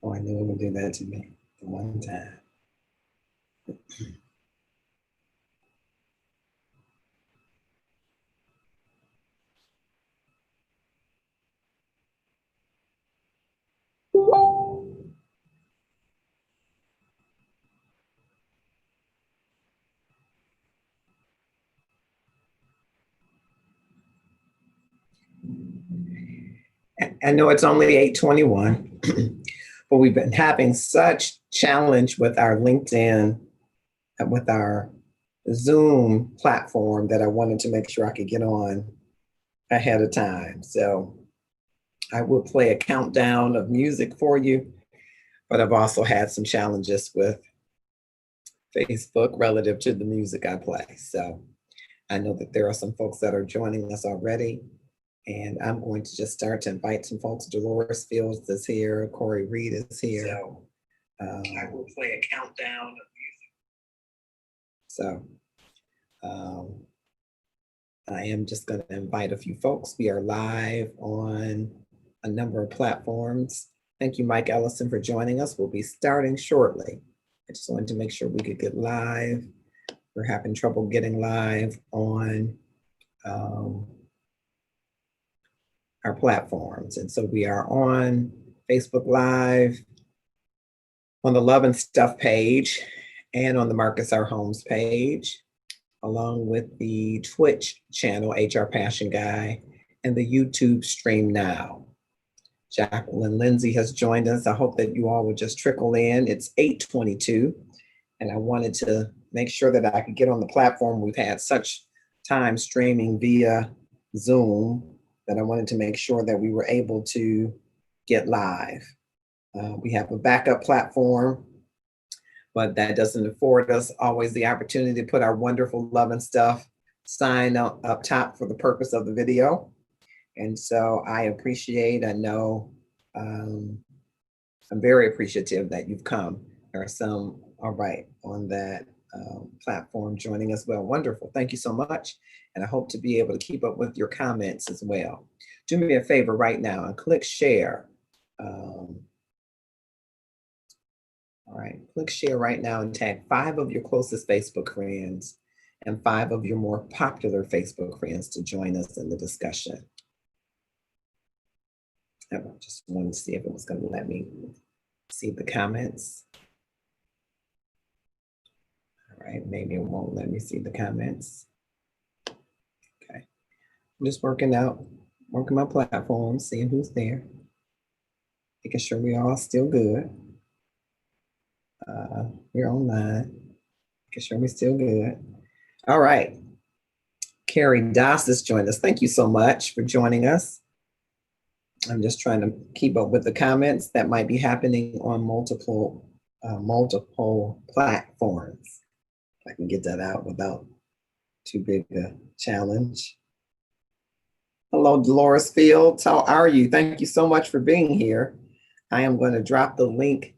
Oh, I knew it would do that to me the one time. I know it's only 8:21, but we've been having such challenge with our LinkedIn, with our Zoom platform that I wanted to make sure I could get on ahead of time. So I will play a countdown of music for you, but I've also had some challenges with Facebook relative to the music I play. So I know that there are some folks that are joining us already. And I'm going to just start to invite some folks. Dolores Fields is here. Corey Reed is here. So I will play a countdown of music. So I am just going to invite a few folks. We are live on a number of platforms. Thank you, Mike Ellison, for joining us. We'll be starting shortly. I just wanted to make sure we could get live. We're having trouble getting live on our platforms. And so we are on Facebook Live, on the Love and Stuff page, and on the Marcus R. Holmes page, along with the Twitch channel, HR Passion Guy, and the YouTube stream now. Jacqueline Lindsay has joined us. I hope that you all would just trickle in. It's 8:22, and I wanted to make sure that I could get on the platform. We've had such time streaming via Zoom that I wanted to make sure that we were able to get live. We have a backup platform, but that doesn't afford us always the opportunity to put our wonderful Love and Stuff sign up top for the purpose of the video. And so I know, I'm very appreciative that you've come. There are some, all right, on that platform joining us. Well, wonderful. Thank you so much. And I hope to be able to keep up with your comments as well. Do me a favor right now and click share. All right, click share right now and tag 5 of your closest Facebook friends and 5 of your more popular Facebook friends to join us in the discussion. I just wanted to see if it was going to let me see the comments. All right, maybe it won't let me see the comments. Okay, I'm just working my platform, seeing who's there, making sure we're all still good. We're online, making sure we're still good. All right, Carrie Doss has joined us. Thank you so much for joining us. I'm just trying to keep up with the comments that might be happening on multiple platforms. If I can get that out without too big a challenge. Hello, Dolores Fields. How are you? Thank you so much for being here. I am going to drop the link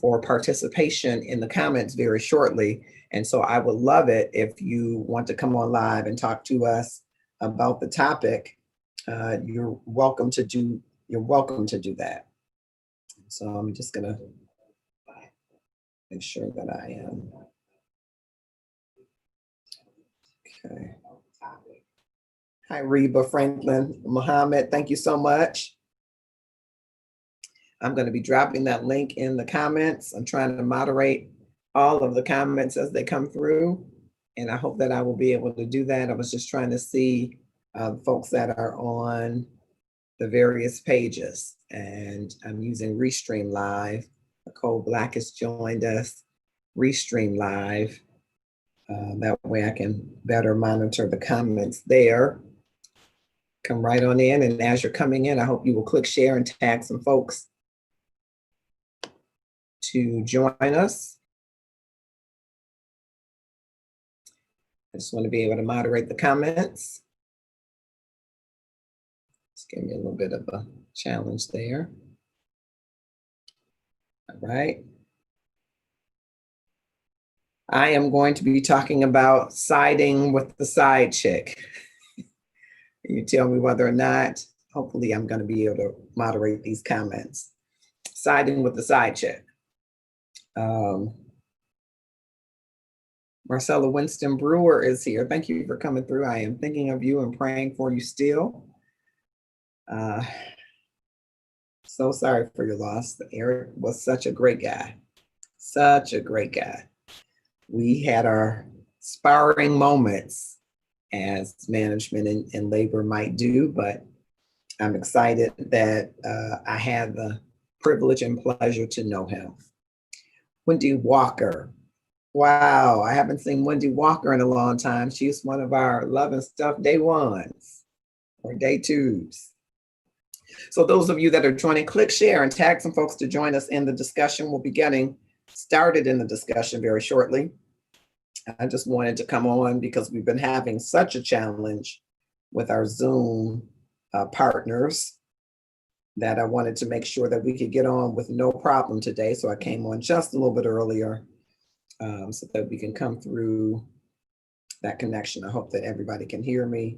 for participation in the comments very shortly. And so I would love it if you want to come on live and talk to us about the topic. You're welcome to do that. So I'm just gonna make sure that I am. Okay. Hi, Reba Franklin Muhammad. Thank you so much. I'm going to be dropping that link in the comments. I'm trying to moderate all of the comments as they come through, and I hope that I will be able to do that. I was just trying to see folks that are on the various pages, and I'm using Restream Live. Nicole Black has joined us. Restream Live. That way I can better monitor the comments there. Come right on in, and as you're coming in, I hope you will click share and tag some folks to join us. I just want to be able to moderate the comments. Just give me a little bit of a challenge there. All right. I am going to be talking about siding with the side chick. You tell me whether or not, hopefully I'm going to be able to moderate these comments. siding with the side chick. Marcella Winston Brewer is here. Thank you for coming through. I am thinking of you and praying for you still. So sorry for your loss. Eric was such a great guy. Such a great guy. We had our sparring moments as management and labor might do, but I'm excited that I had the privilege and pleasure to know him. Wendy Walker. Wow, I haven't seen Wendy Walker in a long time. She's one of our Love and Stuff day ones or day twos. So those of you that are joining, click share and tag some folks to join us in the discussion. We'll be getting started in the discussion very shortly. I just wanted to come on because we've been having such a challenge with our Zoom partners that I wanted to make sure that we could get on with no problem today. So I came on just a little bit earlier so that we can come through that connection. I hope that everybody can hear me.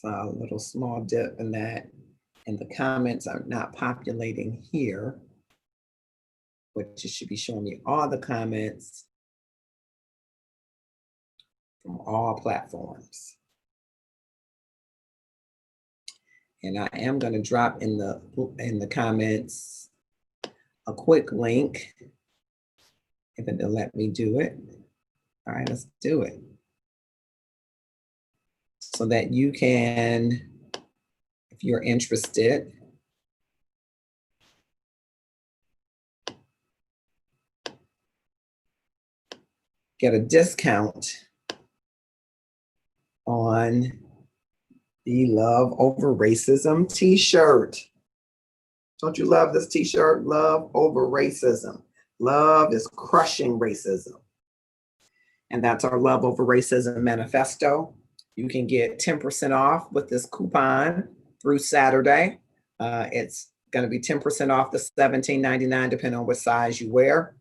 A little small dip in that, and the comments are not populating here, which it should be showing me all the comments from all platforms. And I am going to drop in the comments a quick link if it'll let me do it. All right, let's do it. So that you can, if you're interested, get a discount on the Love Over Racism t-shirt. Don't you love this t-shirt? Love Over Racism. Love is crushing racism. And that's our Love Over Racism manifesto. You can get 10% off with this coupon through Saturday. It's going to be 10% off the $17.99, depending on what size you wear.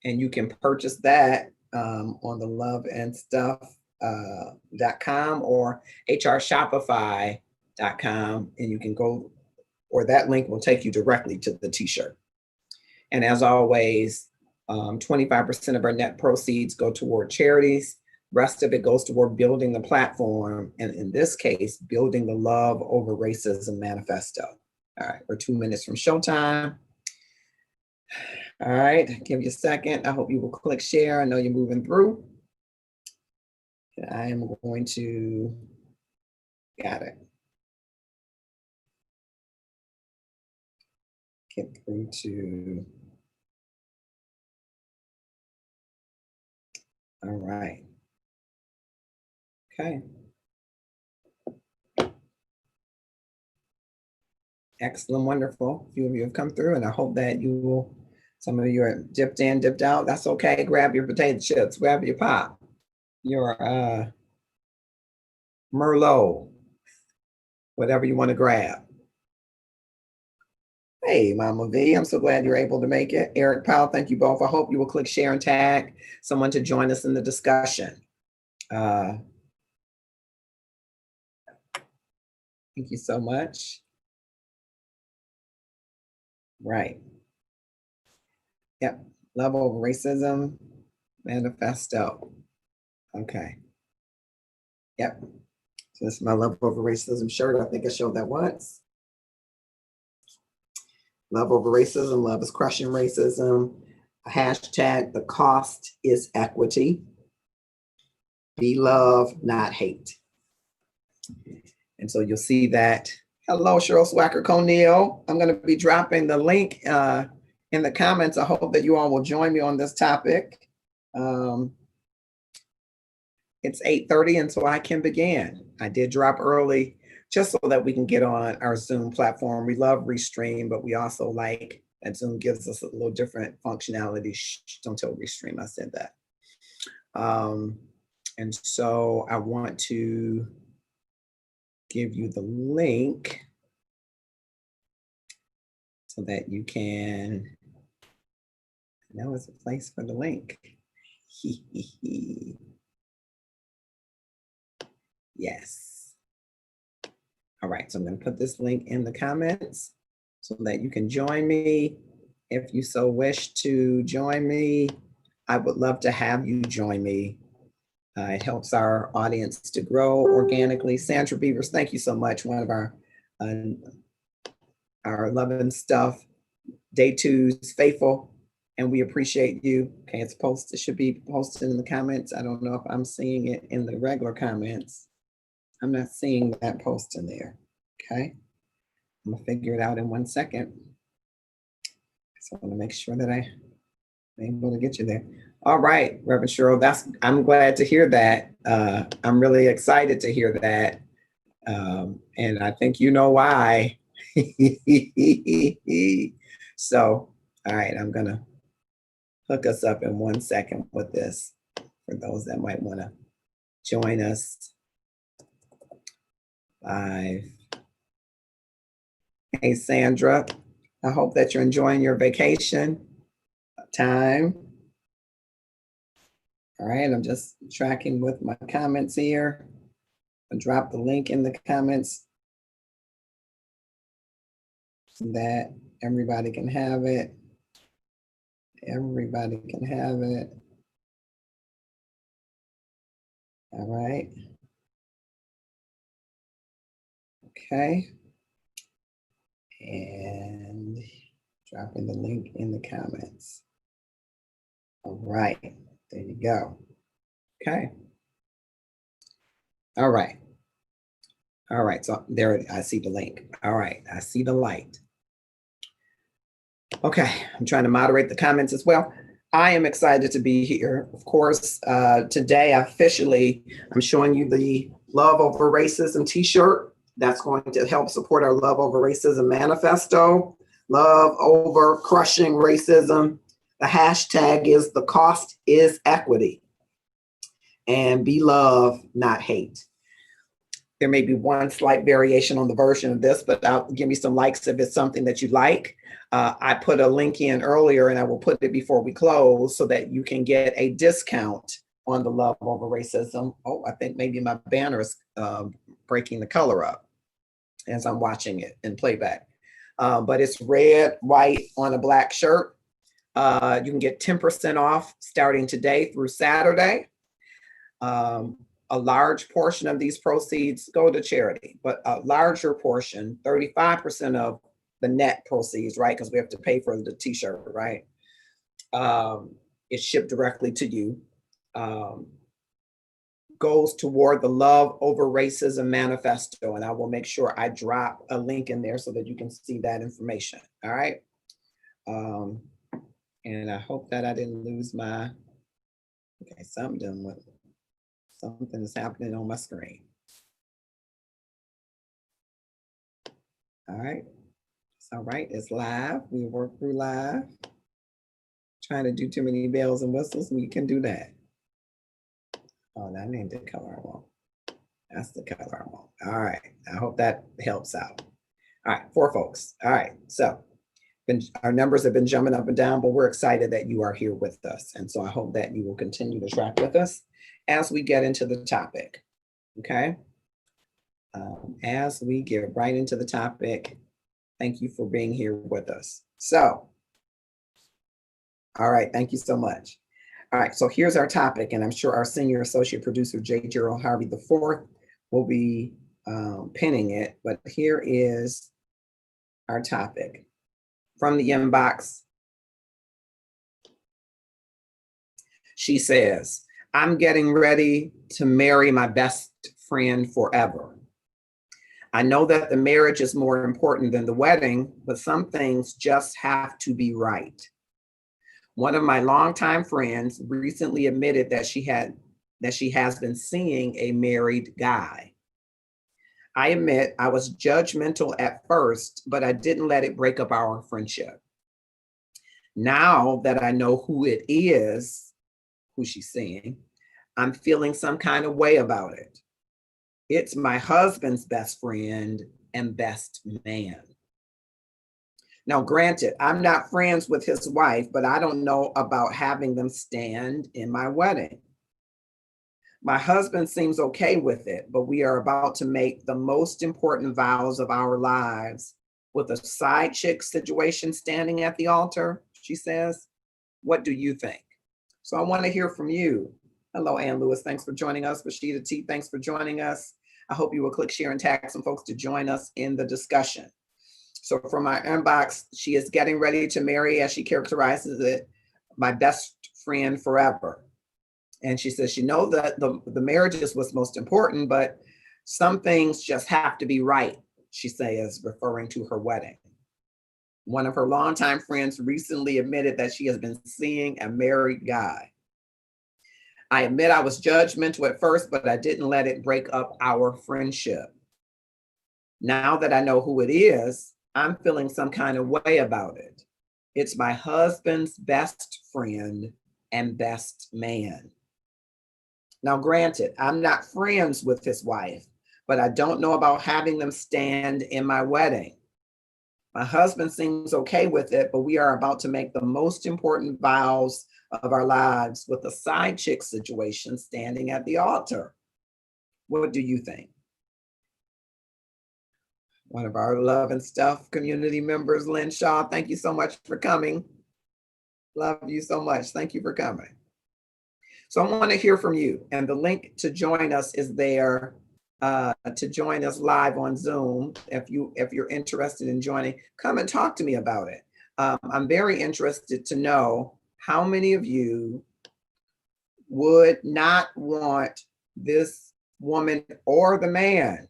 And you can purchase that on the loveandstuff.com or hrshopify.com. And you can go, or that link will take you directly to the t-shirt. And as always, 25% of our net proceeds go toward charities. Rest of it goes toward building the platform, and in this case, building the Love Over Racism manifesto. All right, we're 2 minutes from showtime. All right, give you a second. I hope you will click share. I know you're moving through. And I am going to, got it. Get through to, all right. Okay. Excellent, wonderful. A few of you have come through, and I hope that you will, some of you are dipped in, dipped out. That's okay. Grab your potato chips, grab your pop, your Merlot, whatever you want to grab. Hey, Mama V, I'm so glad you're able to make it. Eric Powell, thank you both. I hope you will click share and tag someone to join us in the discussion. Thank you so much. Right. Yep. Love Over Racism manifesto. Okay. Yep. So this is my Love Over Racism shirt. I think I showed that once. Love Over Racism. Love is crushing racism. Hashtag the cost is equity. Be love, not hate. And so you'll see that. Hello, Cheryl Swacker Conneal. I'm going to be dropping the link in the comments. I hope that you all will join me on this topic. It's 8:30, and so I can begin. I did drop early just so that we can get on our Zoom platform. We love Restream, but we also like that Zoom gives us a little different functionality. Shh, don't tell Restream I said that. And so I want to give you the link so that you can, now is a place for the link. Yes. All right, so I'm going to put this link in the comments. so that you can join me. If you so wish to join me, I would love to have you join me. It helps our audience to grow organically. Sandra Beavers, thank you so much. One of our loving stuff, day two's faithful, and we appreciate you. Okay, it's posted, it should be posted in the comments. I don't know if I'm seeing it in the regular comments. I'm not seeing that post in there. Okay, I'm gonna figure it out in 1 second. So I want to make sure that I'm able to get you there. All right, Reverend Cheryl, I'm glad to hear that. I'm really excited to hear that. And I think you know why. So, all right, I'm gonna hook us up in 1 second with this for those that might want to join us live. Hey, Sandra, I hope that you're enjoying your vacation time. All right, I'm just tracking with my comments here. I'll drop the link in the comments so that everybody can have it. Everybody can have it. All right. Okay. And dropping the link in the comments. All right. There you go. Okay. All right. All right. So there, I see the link. All right. I see the light. Okay. I'm trying to moderate the comments as well. I am excited to be here. Of course, today officially, I'm showing you the Love Over Racism t-shirt. That's going to help support our Love Over Racism manifesto. Love over crushing racism. The hashtag is the cost is equity. And be love, not hate. There may be one slight variation on the version of this, but give me some likes if it's something that you like. I put a link in earlier and I will put it before we close so that you can get a discount on the Love Over Racism. Oh, I think maybe my banner is breaking the color up as I'm watching it in playback. But it's red, white on a black shirt. You can get 10% off starting today through Saturday. A large portion of these proceeds go to charity, but a larger portion, 35% of the net proceeds, right? Because we have to pay for the t-shirt, right? It's shipped directly to you. Goes toward the Love Over Racism manifesto. And I will make sure I drop a link in there so that you can see that information. All right. And I hope that I didn't lose my, okay, something is happening on my screen. All right. It's all right. It's live. We work through live. Trying to do too many bells and whistles. We can do that. Oh, that ain't the color I want. That's the color I want. All right. I hope that helps out. All right. 4 folks. All right. So our numbers have been jumping up and down, but we're excited that you are here with us. And so I hope that you will continue to track with us as we get into the topic. Okay. As we get right into the topic, thank you for being here with us. So, all right, thank you so much. All right, so here's our topic, and I'm sure our senior associate producer, J. Gerald Harvey IV, will be pinning it, but here is our topic. From the inbox, she says, I'm getting ready to marry my best friend forever. I know that the marriage is more important than the wedding, but some things just have to be right. One of my longtime friends recently admitted that she has been seeing a married guy. I admit I was judgmental at first, but I didn't let it break up our friendship. Now that I know who it is, who she's seeing, I'm feeling some kind of way about it. It's my husband's best friend and best man. Now, granted, I'm not friends with his wife, but I don't know about having them stand in my wedding. My husband seems okay with it, but we are about to make the most important vows of our lives, with a side chick situation standing at the altar, she says. What do you think? So I want to hear from you. Hello, Ann Lewis. Thanks for joining us. Rashida T, thanks for joining us. I hope you will click share and tag some folks to join us in the discussion. So from my inbox, she is getting ready to marry, as she characterizes it, my best friend forever. And she says, she knows that the marriage is what's most important, but some things just have to be right, she says, referring to her wedding. One of her longtime friends recently admitted that she has been seeing a married guy. I admit I was judgmental at first, but I didn't let it break up our friendship. Now that I know who it is, I'm feeling some kind of way about it. It's my husband's best friend and best man. Now, granted, I'm not friends with his wife, but I don't know about having them stand in my wedding. My husband seems okay with it, but we are about to make the most important vows of our lives with a side chick situation standing at the altar. What do you think? One of our Love and Stuff community members, Lynn Shaw, thank you so much for coming. Love you so much. Thank you for coming. So I want to hear from you. And the link to join us is there to join us live on Zoom. If you're interested in joining, come and talk to me about it. I'm very interested to know how many of you would not want this woman or the man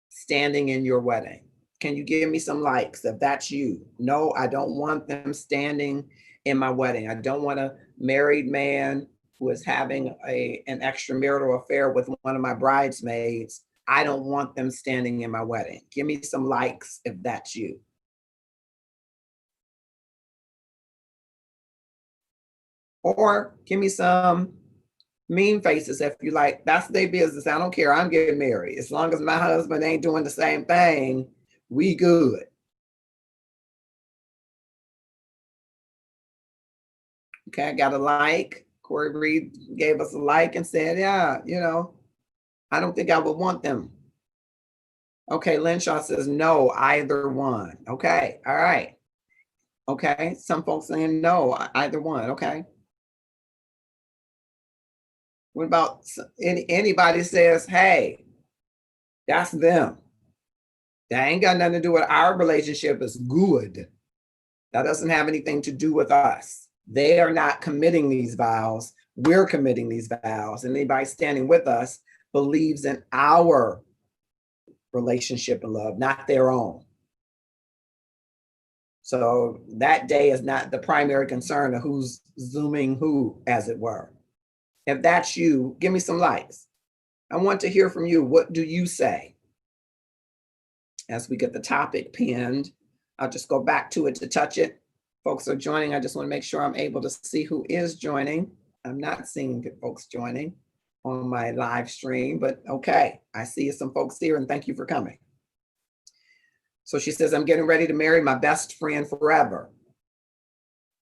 standing in your wedding. Can you give me some likes if that's you? No, I don't want them standing in my wedding. I don't want a married man who is having an extramarital affair with one of my bridesmaids. I don't want them standing in my wedding. Give me some likes if that's you. Or give me some mean faces if you like. That's their business. I don't care. I'm getting married. As long as my husband ain't doing the same thing, we good. Okay, I got a like. Corey Reed gave us a like and said, yeah, I don't think I would want them. Okay, Lynn Shaw says no, either one. Okay, all right. Okay, some folks saying no, either one. Okay. What about anybody says, hey, that's them. That ain't got nothing to do with our relationship. Is good. That doesn't have anything to do with us. They are not committing these vows. We're committing these vows. And anybody standing with us believes in our relationship and love, not their own. So that day is not the primary concern of who's Zooming who, as it were. If that's you, give me some likes. I want to hear from you. What do you say? As we get the topic pinned, I'll just go back to it to touch it. Folks are joining. I just want to make sure I'm able to see who is joining. I'm not seeing folks joining on my live stream, but okay. I see some folks here and thank you for coming. So she says, I'm getting ready to marry my best friend forever.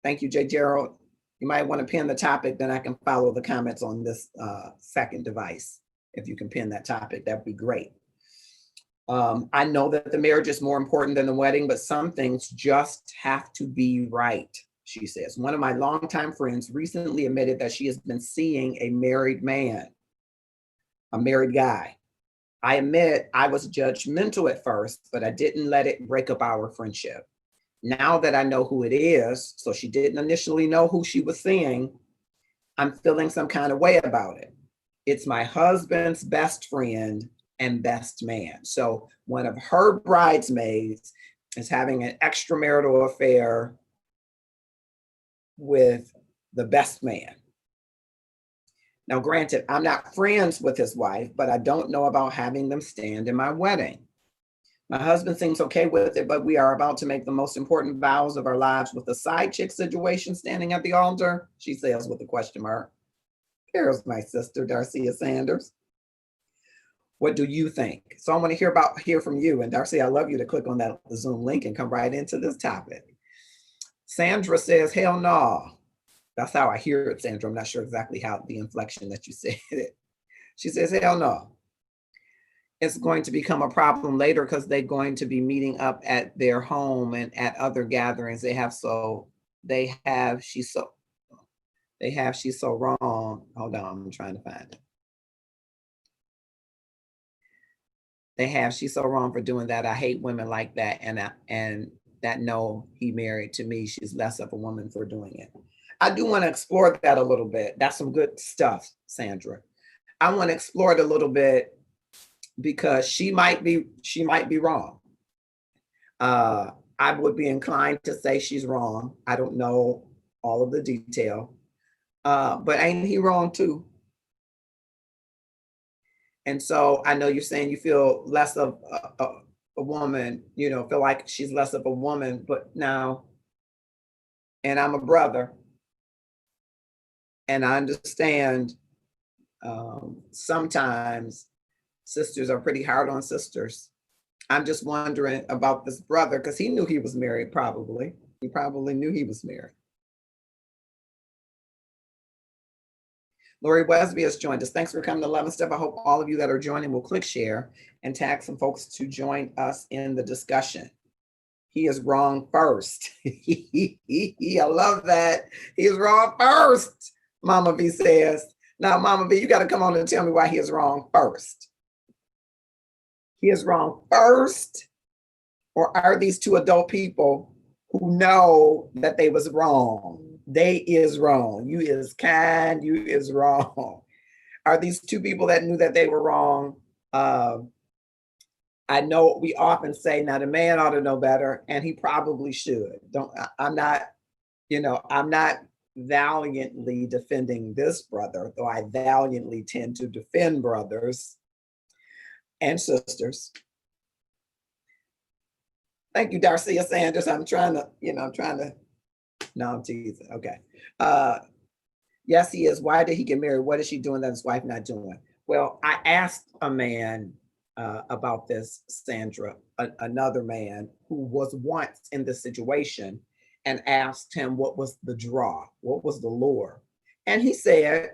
Thank you, Jay Gerald. You might want to pin the topic, then I can follow the comments on this second device. If you can pin that topic, that'd be great. I know that the marriage is more important than the wedding, but some things just have to be right, she says. One of my longtime friends recently admitted that she has been seeing a married man, a married guy. I admit I was judgmental at first, but I didn't let it break up our friendship. Now that I know who it is, so she didn't initially know who she was seeing, I'm feeling some kind of way about it. It's my husband's best friend and best man. So one of her bridesmaids is having an extramarital affair with the best man. Now, granted, I'm not friends with his wife, but I don't know about having them stand in my wedding. My husband seems okay with it, but we are about to make the most important vows of our lives with a side chick situation standing at the altar, she says with a question mark. Here's my sister, Darcia Sanders. What do you think? So I want to hear from you. And Darcy, I love you to click on that Zoom link and come right into this topic. Sandra says, hell no. That's how I hear it, Sandra. I'm not sure exactly how the inflection that you said it. She says, hell no. it's going to become a problem later because they're going to be meeting up at their home and at other gatherings. They have she's so they have she's so wrong. Hold on, I'm trying to find it. They have she's so wrong for doing that. I hate women like that, and that no, he married to me. She's less of a woman for doing it. I do want to explore that a little bit. That's some good stuff, Sandra. I want to explore it a little bit because she might be wrong. Uh, I would be inclined to say she's wrong. I don't know all of the detail, but ain't he wrong too? And so I know you're saying you feel less of a woman, feel like she's less of a woman, but now, and I'm a brother, and I understand sometimes sisters are pretty hard on sisters. I'm just wondering about this brother because he knew he was married, probably. He probably knew he was married. Lori Wesby has joined us. Thanks for coming to Love and Stuff. I hope all of you that are joining will click share and tag some folks to join us in the discussion. He is wrong first. I love that. He is wrong first, Mama V says. Now, Mama V, you got to come on and tell me why he is wrong first. He is wrong first, or are these two adult people who know that they was wrong? They is wrong. You is kind. You is wrong. Are these two people that knew that they were wrong? I know we often say, now the man ought to know better, and he probably should. I'm not valiantly defending this brother, though I valiantly tend to defend brothers and sisters. Thank you, Darcia Sanders. I'm trying to, no, I'm teasing. Okay. Yes, he is. Why did he get married? What is she doing that his wife not doing? Well, I asked a man about this, Sandra, another man who was once in this situation, and asked him what was the draw, what was the lure. And he said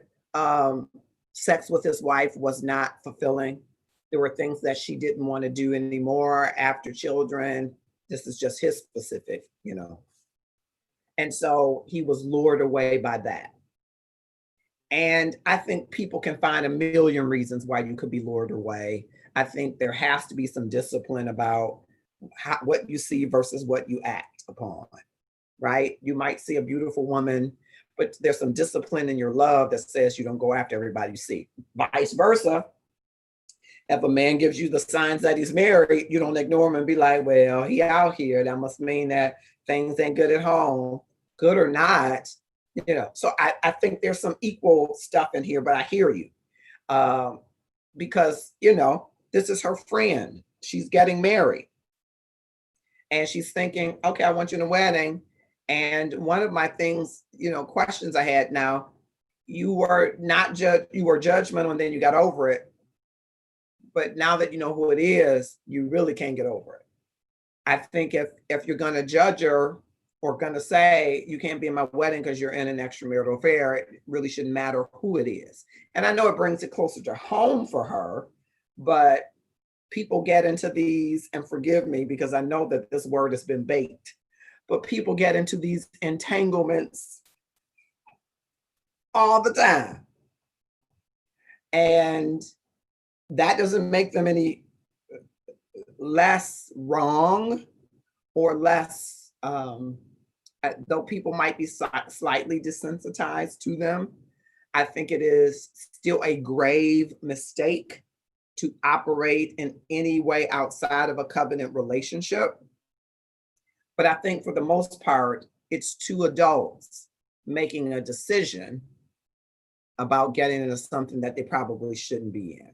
sex with his wife was not fulfilling. There were things that she didn't want to do anymore after children. This is just his specific, And so he was lured away by that. And I think people can find a million reasons why you could be lured away. I think there has to be some discipline about what you see versus what you act upon, right? You might see a beautiful woman, but there's some discipline in your love that says you don't go after everybody you see. Vice versa. If a man gives you the signs that he's married, you don't ignore him and be like, well, he out here. That must mean that things ain't good at home. Good or not, So I think there's some equal stuff in here, but I hear you. Because, this is her friend. She's getting married. And she's thinking, okay, I want you in a wedding. And one of my things, questions I had now, you were judgmental and then you got over it. But now that you know who it is, you really can't get over it. I think if you're going to judge her or going to say you can't be in my wedding because you're in an extramarital affair, it really shouldn't matter who it is. And I know it brings it closer to home for her, but people get into these, and forgive me because I know that this word has been baked, but people get into these entanglements all the time. And that doesn't make them any less wrong or less, though people might be slightly desensitized to them. I think it is still a grave mistake to operate in any way outside of a covenant relationship. But I think for the most part, it's two adults making a decision about getting into something that they probably shouldn't be in.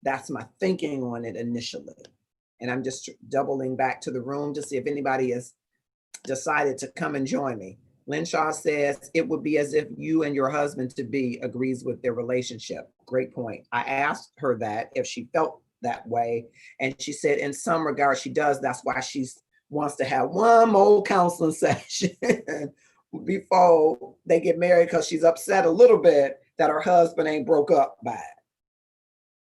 That's my thinking on it initially. And I'm just doubling back to the room to see if anybody has decided to come and join me. Lynn Shaw says, it would be as if you and your husband to be agrees with their relationship. Great point. I asked her that if she felt that way. And she said, in some regard, she does. That's why she wants to have one more counseling session before they get married, because she's upset a little bit that her husband ain't broke up by it.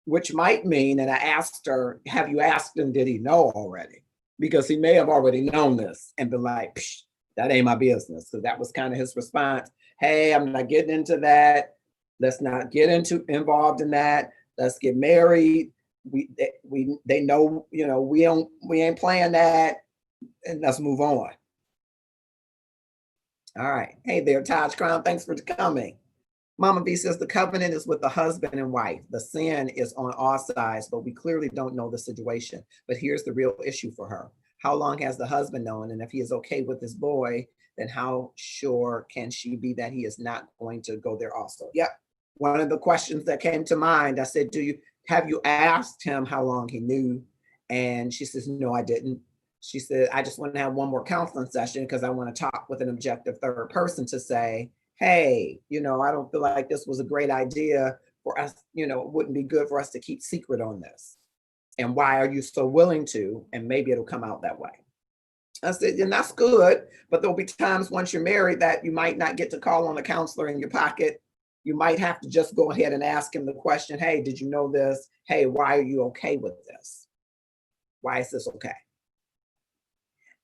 which might mean, and I asked her, have you asked him, did he know already? Because he may have already known this and been like, psh, that ain't my business. So that was kind of his response. Hey, I'm not getting into that. Let's not get involved in that. Let's get married. They know, we ain't playing that, and let's move on. All right. Hey there, Taj Crown. Thanks for coming. Mama V says the covenant is with the husband and wife. The sin is on all sides, but we clearly don't know the situation. But here's the real issue for her. How long has the husband known? And if he is okay with this boy, then how sure can she be that he is not going to go there also? Yep. One of the questions that came to mind, I said, have you asked him how long he knew? And she says, no, I didn't. She said, I just want to have one more counseling session because I want to talk with an objective third person to say, hey, I don't feel like this was a great idea for us. It wouldn't be good for us to keep secret on this. And why are you so willing to? And maybe it'll come out that way. I said, and that's good, but there'll be times once you're married that you might not get to call on a counselor in your pocket. You might have to just go ahead and ask him the question, hey, did you know this? Hey, why are you okay with this? Why is this okay?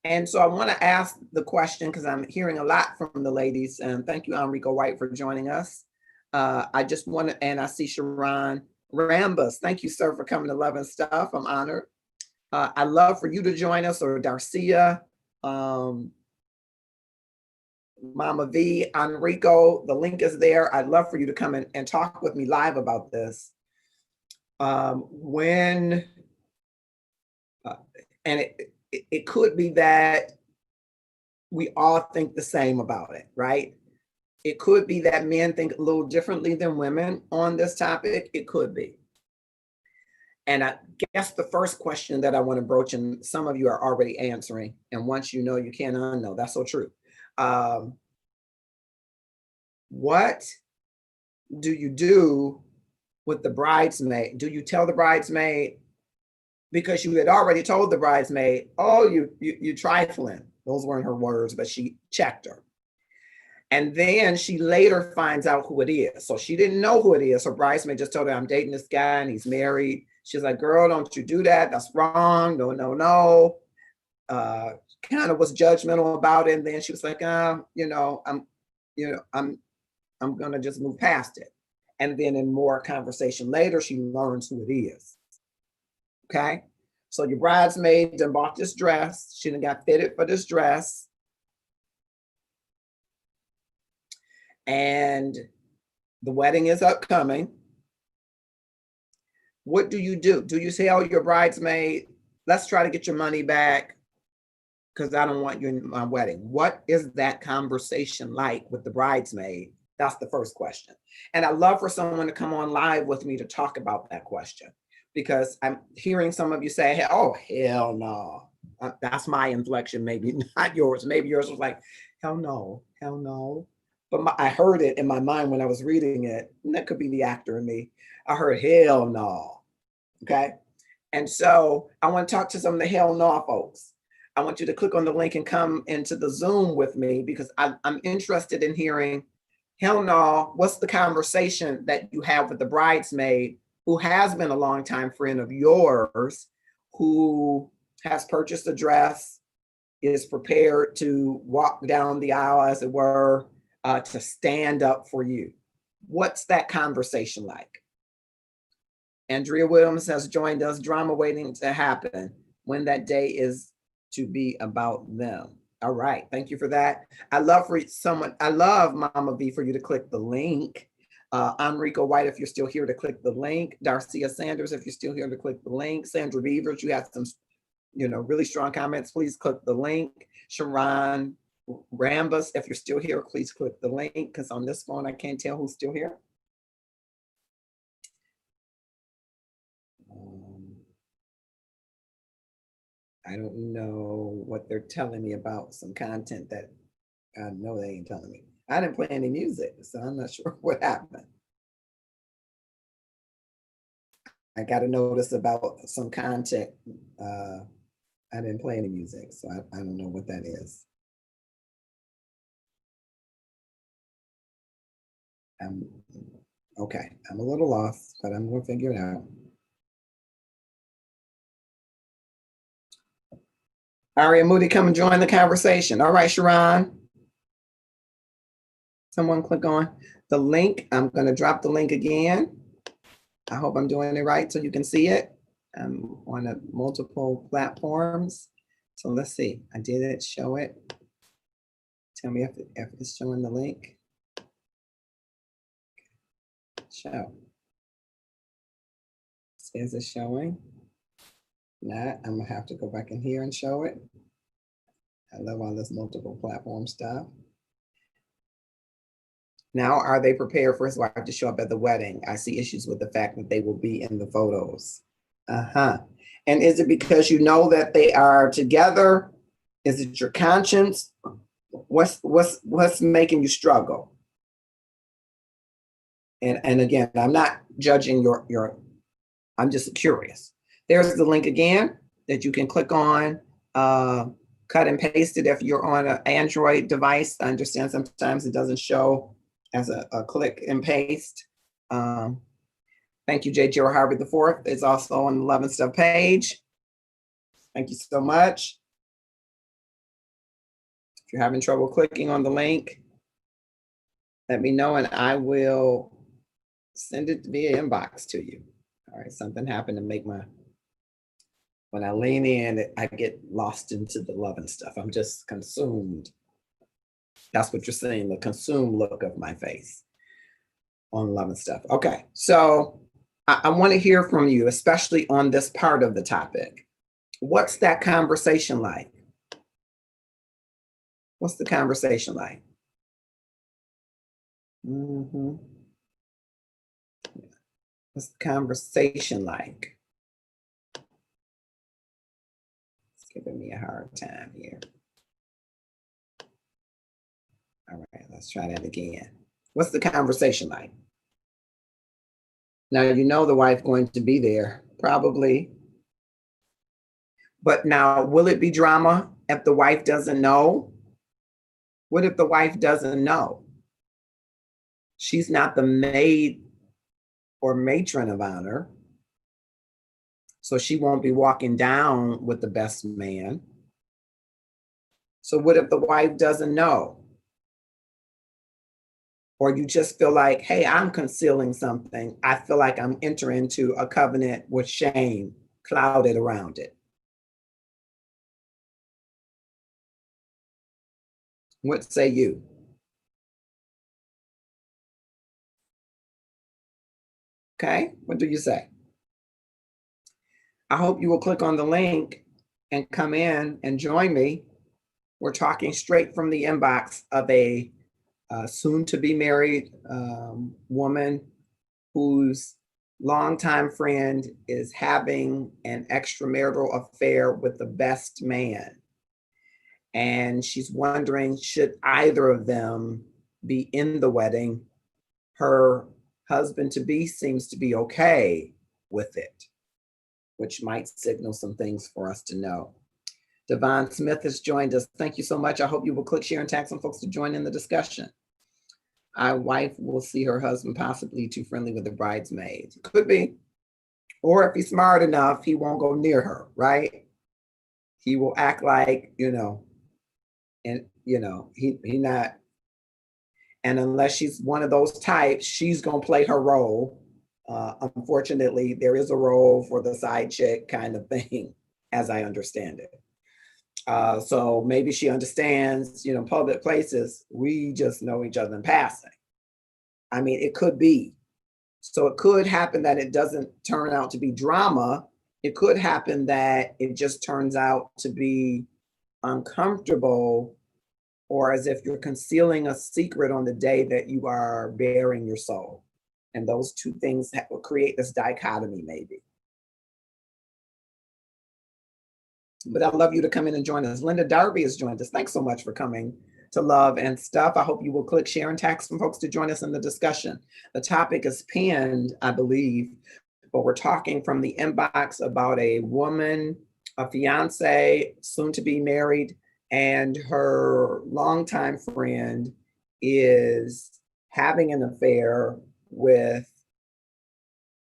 And so I want to ask the question because I'm hearing a lot from the ladies. And thank you, Enrico White, for joining us. I just want to, and I see Sharon Rambus. Thank you, sir, for coming to Love and Stuff. I'm honored. I'd love for you to join us, or Darcia, Mama V, Enrico. The link is there. I'd love for you to come in and talk with me live about this. And it could be that we all think the same about it, right? It could be that men think a little differently than women on this topic. It could be. And I guess the first question that I want to broach, and some of you are already answering, and once you know, you can't unknow. That's so true. What do you do with the bridesmaid? Do you tell the bridesmaid, because you had already told the bridesmaid, oh, you trifling. Those weren't her words, but she checked her. And then she later finds out who it is. So she didn't know who it is. Her bridesmaid just told her, I'm dating this guy and he's married. She's like, girl, don't you do that. That's wrong. No, no, no. Kind of was judgmental about it. And then she was like, I'm gonna just move past it. And then in more conversation later, she learns who it is. Okay. So your bridesmaid done bought this dress. She done got fitted for this dress. And the wedding is upcoming. What do you do? Do you tell your bridesmaid, let's try to get your money back because I don't want you in my wedding? What is that conversation like with the bridesmaid? That's the first question. And I love for someone to come on live with me to talk about that question, because I'm hearing some of you say, oh, hell no. That's my inflection, maybe not yours. Maybe yours was like, hell no, hell no. But I heard it in my mind when I was reading it, and that could be the actor in me. I heard hell no, okay? And so I want to talk to some of the hell no folks. I want you to click on the link and come into the Zoom with me, because I'm interested in hearing, hell no, what's the conversation that you have with the bridesmaid who has been a longtime friend of yours, who has purchased a dress, is prepared to walk down the aisle, as it were, to stand up for you? What's that conversation like? Andrea Williams has joined us. Drama waiting to happen when that day is to be about them. All right, thank you for that. I love Mama V for you to click the link. Enrico White, if you're still here, to click the link. Darcia Sanders, if you're still here, to click the link. Sandra Beavers, you had some really strong comments. Please click the link. Sharon Rambus, if you're still here, please click the link, because on this phone, I can't tell who's still here. I don't know what they're telling me about some content that I know they ain't telling me. I didn't play any music, so I'm not sure what happened. I got a notice about some content. I didn't play any music, so I don't know what that is. Okay, I'm a little lost, but I'm gonna figure it out. Aria Moody, come and join the conversation. All right, Sharon. Someone click on the link. I'm going to drop the link again. I hope I'm doing it right so you can see it. I'm on multiple platforms. So let's see. I did it. Show it. Tell me if it's showing the link. Show. Says it's showing. Not. I'm going to have to go back in here and show it. I love all this multiple platform stuff. Now, are they prepared for his wife to show up at the wedding? I see issues with the fact that they will be in the photos. And is it because you know that they are together? Is it your conscience? What's making you struggle? And again, I'm not judging your. I'm just curious. There's the link again that you can click on. Cut and paste it if you're on an Android device. I understand sometimes it doesn't show as a click and paste. Thank you, J. Gerald Harvey IV. It's also on the Love and Stuff page. Thank you so much. If you're having trouble clicking on the link, let me know and I will send it via inbox to you. All right, something happened to make when I lean in, I get lost into the Love and Stuff. I'm just consumed. That's what you're seeing, the consumed look of my face on Love and Stuff. Okay, so I want to hear from you, especially on this part of the topic. What's that conversation like? What's the conversation like? What's the conversation like? It's giving me a hard time here. All right, let's try that again. What's the conversation like? Now, you know the wife going to be there, probably. But now, will it be drama if the wife doesn't know? What if the wife doesn't know? She's not the maid or matron of honor, so she won't be walking down with the best man. So what if the wife doesn't know? Or you just feel like, hey, I'm concealing something. I feel like I'm entering into a covenant with shame clouded around it. What say you? Okay, what do you say? I hope you will click on the link and come in and join me. We're talking straight from the inbox of a soon to be married woman whose longtime friend is having an extramarital affair with the best man. And she's wondering, should either of them be in the wedding? Her husband to be seems to be okay with it, which might signal some things for us to know. Devon Smith has joined us. Thank you so much. I hope you will click, share, and tag some folks to join in the discussion. Our wife will see her husband possibly too friendly with the bridesmaids. Could be. Or if he's smart enough, he won't go near her, right? He will act like, and he not. And unless she's one of those types, she's gonna play her role. Unfortunately, there is a role for the side chick kind of thing, as I understand it. So maybe she understands, public places, we just know each other in passing. I mean, it could be. So it could happen that it doesn't turn out to be drama. It could happen that it just turns out to be uncomfortable, or as if you're concealing a secret on the day that you are bearing your soul. And those two things will create this dichotomy, maybe. But I'd love you to come in and join us. Linda Darby has joined us. Thanks so much for coming to Love and Stuff. I hope you will click, share, and tag some folks to join us in the discussion. The topic is pinned, I believe, but we're talking from the inbox about a woman, a fiance, soon to be married, and her longtime friend is having an affair with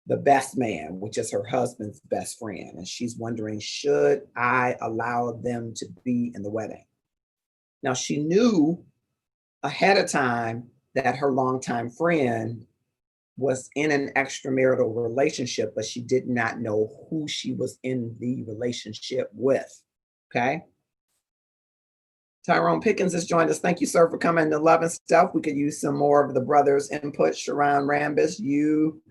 the best man, which is her husband's best friend. And she's wondering, should I allow them to be in the wedding? Now, she knew ahead of time that her longtime friend was in an extramarital relationship, but she did not know who she was in the relationship with. Okay. Tyrone Pickens has joined us. Thank you, sir, for coming to Love and Stuff. We could use some more of the brothers' input. Sharon Rambis, you,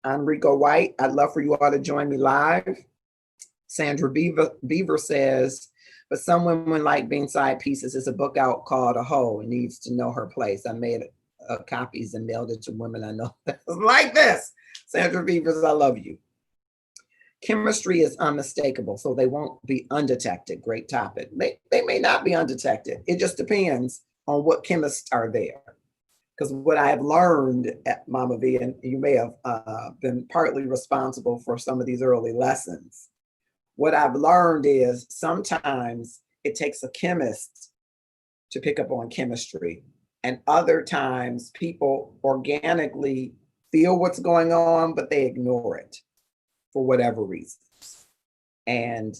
Enrico White. I'd love for you all to join me live. Sandra Beaver says, but some women like being side pieces. There's a book out called A Hoe Needs to Know Her Place. I made copies and mailed it to women I know like this. Sandra Beavers, I love you. Chemistry is unmistakable, so they won't be undetected. Great topic. They may not be undetected. It just depends on what chemists are there. Because what I have learned at Mama V, and you may have been partly responsible for some of these early lessons, what I've learned is sometimes it takes a chemist to pick up on chemistry, and other times people organically feel what's going on, but they ignore it for whatever reasons. And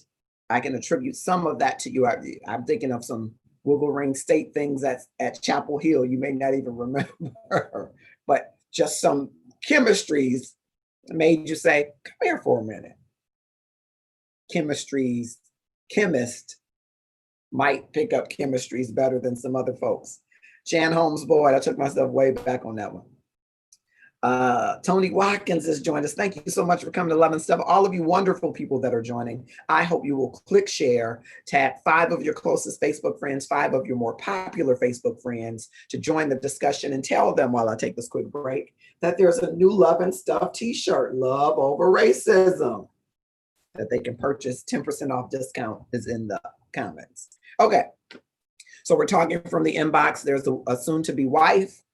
I can attribute some of that to you. I'm thinking of some Wiggle Ring State things at Chapel Hill you may not even remember, but just some chemistries made you say, come here for a minute. Chemist might pick up chemistries better than some other folks. Jan Holmes Boyd, I took myself way back on that one. Tony Watkins has joined us. Thank you so much for coming to Love and Stuff. All of you wonderful people that are joining, I hope you will click share, tag 5 of your closest Facebook friends, 5 of your more popular Facebook friends to join the discussion, and tell them while I take this quick break that there's a new Love and Stuff t-shirt, Love Over Racism, that they can purchase. 10% off discount is in the comments. Okay, so we're talking from the inbox. There's a soon-to-be wife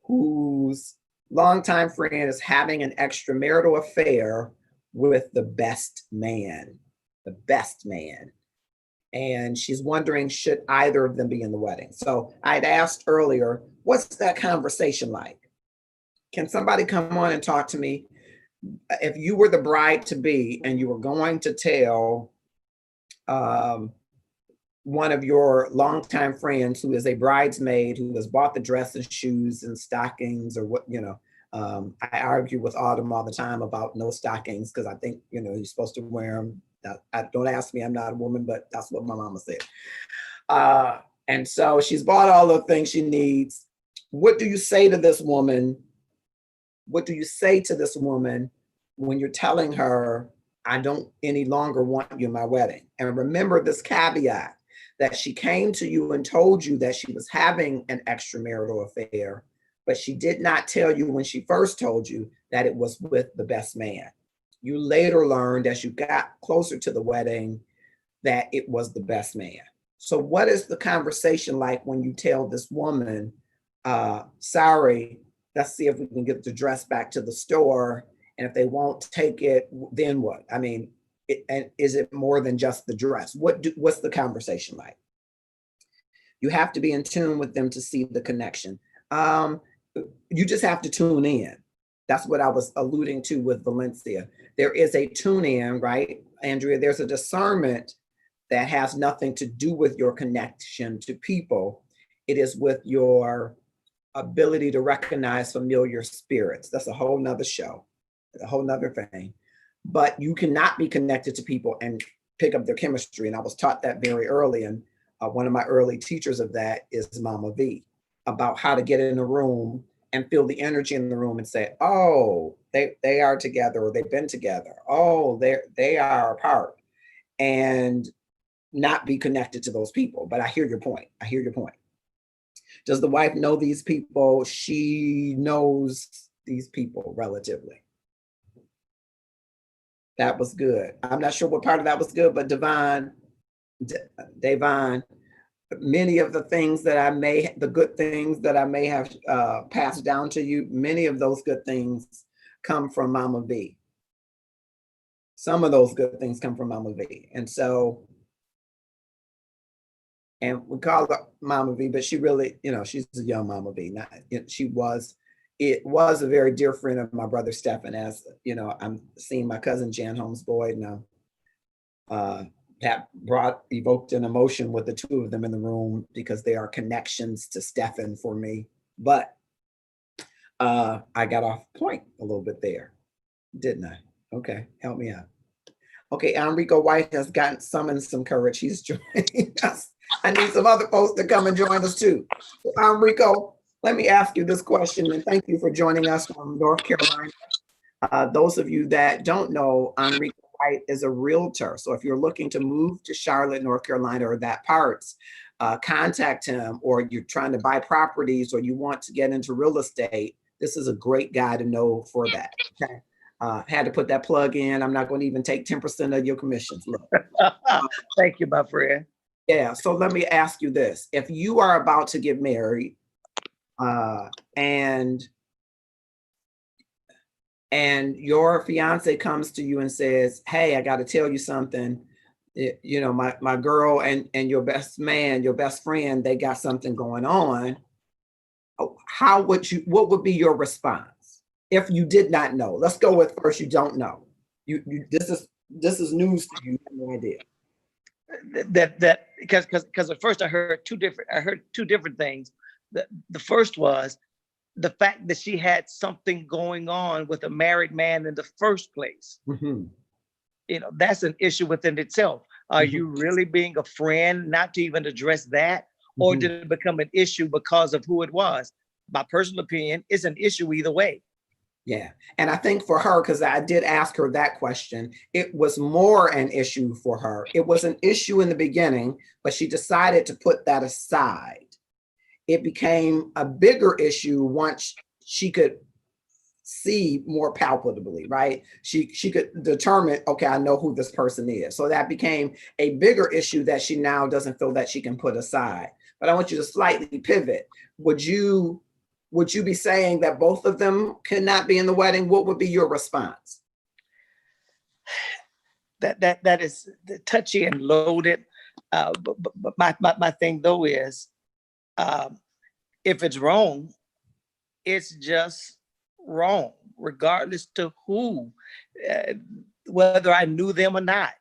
whose longtime friend is having an extramarital affair with the best man. And she's wondering, should either of them be in the wedding? So I'd asked earlier, what's that conversation like? Can somebody come on and talk to me? If you were the bride to be and you were going to tell one of your longtime friends who is a bridesmaid who has bought the dress and shoes and stockings or what, I argue with Autumn all the time about no stockings because I think, you're supposed to wear them. Don't ask me, I'm not a woman, but that's what my mama said. And so she's bought all the things she needs. What do you say to this woman? What do you say to this woman when you're telling her, I don't any longer want you in my wedding? And remember this caveat, that she came to you and told you that she was having an extramarital affair, but she did not tell you when she first told you that it was with the best man. You later learned as you got closer to the wedding that it was the best man. So what is the conversation like when you tell this woman, sorry, let's see if we can get the dress back to the store, and if they won't take it, then what? I mean, and is it more than just the dress? What's the conversation like? You have to be in tune with them to see the connection. You just have to tune in. That's what I was alluding to with Valencia. There is a tune in, right, Andrea? There's a discernment that has nothing to do with your connection to people. It is with your ability to recognize familiar spirits. That's a whole nother show, a whole nother thing. But you cannot be connected to people and pick up their chemistry. And I was taught that very early. And one of my early teachers of that is Mama V, about how to get in a room and feel the energy in the room and say, oh, they are together, or they've been together. Oh, they are apart, and not be connected to those people. But I hear your point. Does the wife know these people? She knows these people relatively. That was good. I'm not sure what part of that was good, but Devon, many of the things that the good things that I may have passed down to you, many of those good things come from Mama V. Some of those good things come from Mama V. And so, and we call her Mama V, but she really, she's a young Mama V. She was it was a very dear friend of my brother Stephen. As you know, I'm seeing my cousin Jan Holmes Boyd now. That evoked an emotion with the two of them in the room because they are connections to Stephen for me. But I got off point a little bit there, didn't I? Okay, help me out. Okay, Enrico White has gotten summoned some courage. He's joining us. I need some other folks to come and join us too. Enrico, let me ask you this question, and thank you for joining us from North Carolina. Those of you that don't know, Enrico White is a realtor. So if you're looking to move to Charlotte, North Carolina, or that parts, contact him, or you're trying to buy properties, or you want to get into real estate, this is a great guy to know for that. Okay. Had to put that plug in. I'm not going to even take 10% of your commissions. Look. Thank you, my friend. Yeah. So let me ask you this. If you are about to get married and your fiance comes to you and says, hey, I got to tell you something. You know, my girl and your best man, your best friend, they got something going on. What would be your response? If you did not know, let's go with first, you don't know. This is news to you. You have no idea. That because at first I heard two different things. The first was the fact that she had something going on with a married man in the first place. Mm-hmm. You know, that's an issue within itself. Are you really being a friend not to even address that? Or did it become an issue because of who it was? My personal opinion, it's an issue either way. Yeah. And I think for her, because I did ask her that question, it was more an issue for her. It was an issue in the beginning, but she decided to put that aside. It became a bigger issue once she could see more palpably, right? She could determine, okay, I know who this person is. So that became a bigger issue that she now doesn't feel that she can put aside. But I want you to slightly pivot. Would you be saying that both of them could not be in the wedding? What would be your response? That is touchy and loaded. But my thing though is, if it's wrong, it's just wrong, regardless to who, whether I knew them or not.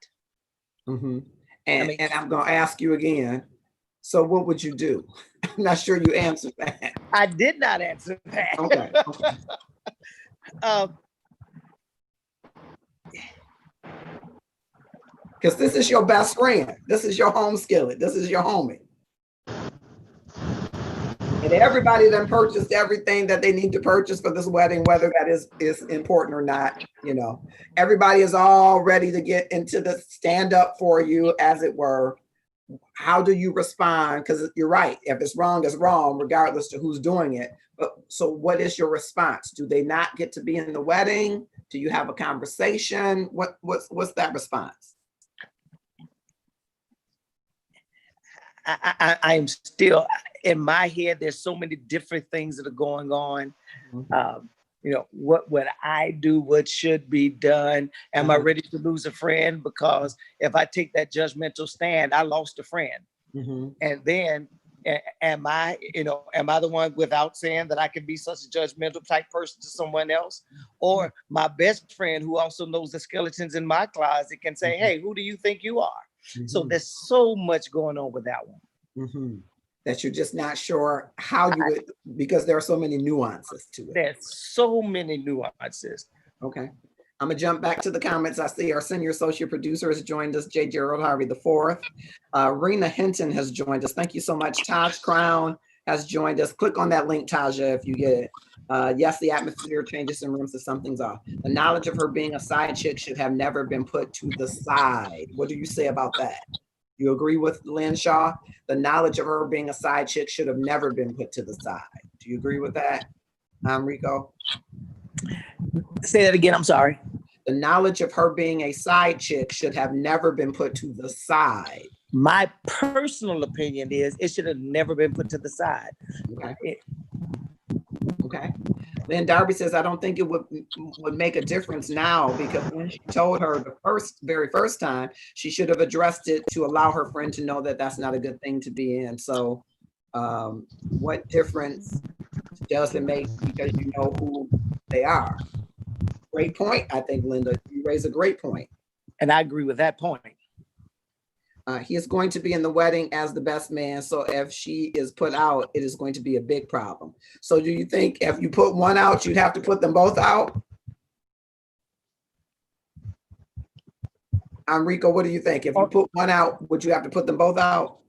Mm-hmm. And I'm going to ask you again. So what would you do? I'm not sure you answered that. I did not answer that. Okay. Because this is your best friend. This is your home skillet. This is your homie. And everybody then purchased everything that they need to purchase for this wedding, whether that is important or not. You know, everybody is all ready to get into the stand up for you, as it were. How do you respond? Because you're right. If it's wrong, regardless to who's doing it. But so what is your response? Do they not get to be in the wedding? Do you have a conversation? What's that response? I am still in my head. There's so many different things that are going on. Mm-hmm. You know, what would I do? What should be done? Am I ready to lose a friend? Because if I take that judgmental stand, I lost a friend. Mm-hmm. And then am I the one, without saying that I can be such a judgmental type person to someone else? Or my best friend who also knows the skeletons in my closet can say, hey, who do you think you are? Mm-hmm. So there's so much going on with that one. Mm-hmm. That you're just not sure how you would, because there are so many nuances to it. There's so many nuances. Okay. I'm going to jump back to the comments. I see our senior associate producer has joined us, J. Gerald Harvey IV. Rena Hinton has joined us. Thank you so much. Taj Crown has joined us. Click on that link, Taja, if you get it. Yes, the atmosphere changes in rooms if something's off. The knowledge of her being a side chick should have never been put to the side. What do you say about that? You agree with Lynn Shaw? The knowledge of her being a side chick should have never been put to the side. Do you agree with that, Rico? Say that again, I'm sorry. The knowledge of her being a side chick should have never been put to the side. My personal opinion is it should have never been put to the side. Okay. Okay. Then Darby says, I don't think it would make a difference now, because when she told her the very first time, she should have addressed it to allow her friend to know that that's not a good thing to be in. So what difference doesn't make because you know who they are. Great point. I think, Linda, you raise a great point. And I agree with that point. He is going to be in the wedding as the best man. So if she is put out, it is going to be a big problem. So do you think if you put one out, you'd have to put them both out? Enrico, what do you think? If you put one out, would you have to put them both out?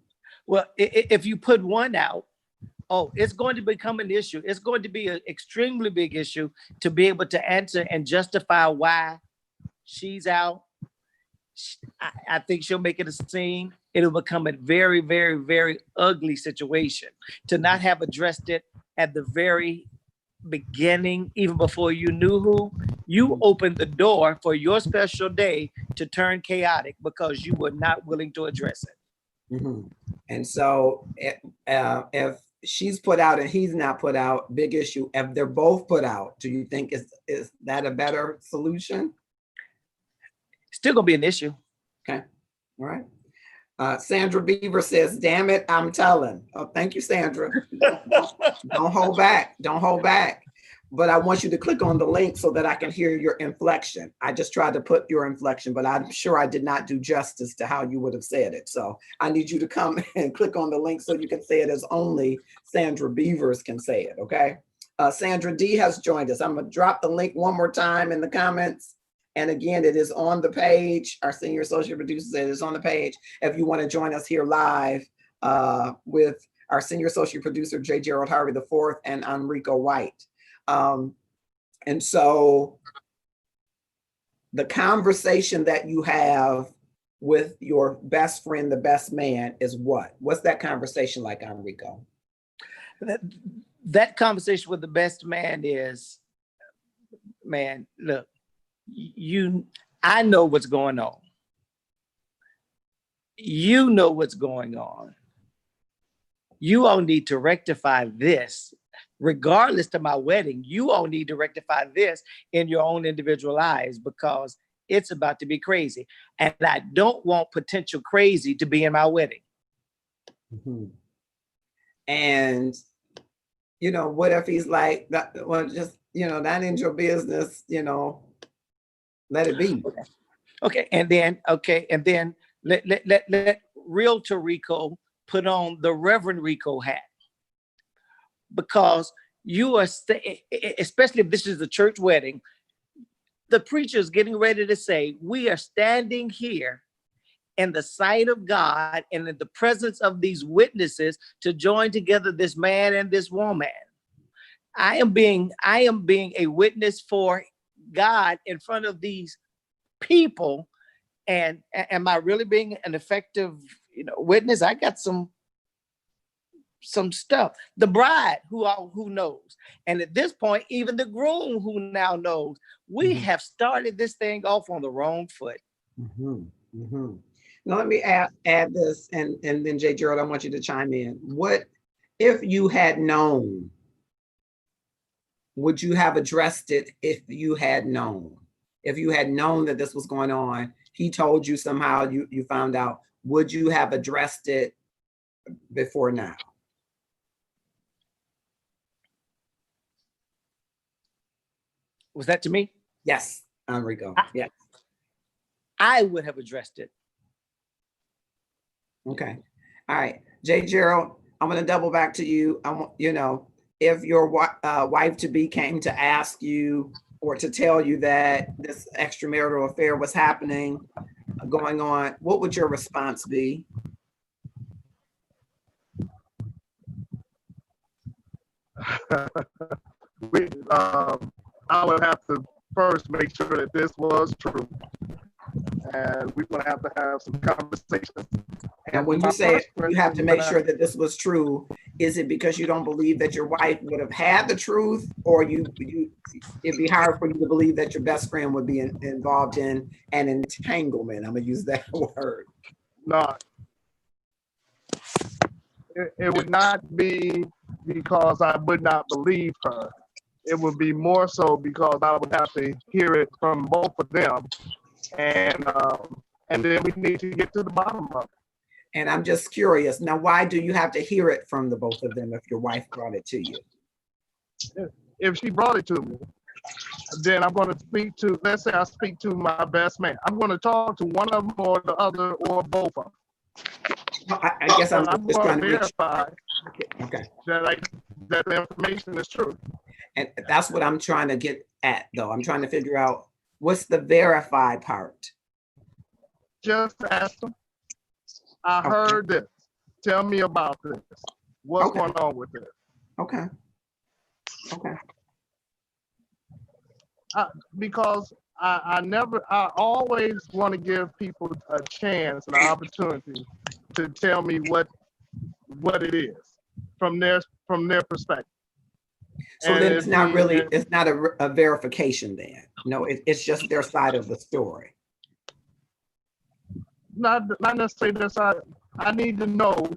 Well, if you put one out, it's going to become an issue. It's going to be an extremely big issue to be able to answer and justify why she's out. I think she'll make it a scene. It'll become a very, very, very ugly situation to not have addressed it at the very beginning, even before you knew who. You opened the door for your special day to turn chaotic because you were not willing to address it. Mm-hmm. And so if she's put out and he's not put out, big issue. If they're both put out, do you think is that a better solution? Still gonna be an issue. Okay, all right. Sandra Beaver says, damn it, I'm telling. Oh, thank you, Sandra. Don't hold back, don't hold back. But I want you to click on the link so that I can hear your inflection. I just tried to put your inflection, but I'm sure I did not do justice to how you would have said it. So I need you to come and click on the link so you can say it as only Sandra Beavers can say it, okay? Sandra D has joined us. I'm gonna drop the link one more time in the comments. And again, it is on the page. Our senior associate producer said it is on the page. If you want to join us here live with our senior associate producer, J. Gerald Harvey IV and Enrico White. And so the conversation that you have with your best friend, the best man, is what? What's that conversation like, Enrico? That conversation with the best man is, man, look, I know what's going on. You know what's going on. You all need to rectify this. Regardless to my wedding, you all need to rectify this in your own individual lives because it's about to be crazy. And I don't want potential crazy to be in my wedding. Mm-hmm. And, you know, what if he's like, well, just, you know, that ain't your business, you know, let it be. Okay. And then let Realtor Rico put on the Reverend Rico hat. Because you are, especially if this is a church wedding, the preacher is getting ready to say, we are standing here in the sight of God and in the presence of these witnesses to join together this man and this woman. I am being a witness for God in front of these people. And am I really being an effective, witness? I got some stuff. The bride who knows. And at this point, even the groom who now knows, we have started this thing off on the wrong foot. Mm-hmm. Mm-hmm. Now let me add this, and then J. Gerald, I want you to chime in. What if you had known? Would you have addressed it if you had known? If you had known that this was going on, he told you somehow, you found out, would you have addressed it before now? Was that to me? Yes, Enrico. Yes. I would have addressed it. Okay. All right. J. Gerald, I'm going to double back to you. I want, if your wife-to-be came to ask you or to tell you that this extramarital affair was happening, going on, what would your response be? I would have to first make sure that this was true. And we're going to have some conversations. And when you say you have to make sure that this was true, is it because you don't believe that your wife would have had the truth, or it'd be hard for you to believe that your best friend would be involved in an entanglement? I'm going to use that word. No, it would not be because I would not believe her. It would be more so because I would have to hear it from both of them. And then we need to get to the bottom of it. And I'm just curious, now, why do you have to hear it from the both of them if your wife brought it to you? if she brought it to me, then I'm going to speak to, let's say I speak to my best man. I'm going to talk to one of them or the other or both of them. Well, I guess I'm But I'm just going trying to to make verify sure. Okay. that the information is true. And that's what I'm trying to get at, though. I'm trying to figure out what's the verify part. Just ask them. I Okay. heard this. Tell me about this. What's Okay. going on with this? Okay. Okay. Because I always want to give people a chance, an opportunity to tell me what it is from their perspective. So And then if it's not we- really, it's not a verification then. No, it's just their side of the story. not necessarily this. I need to know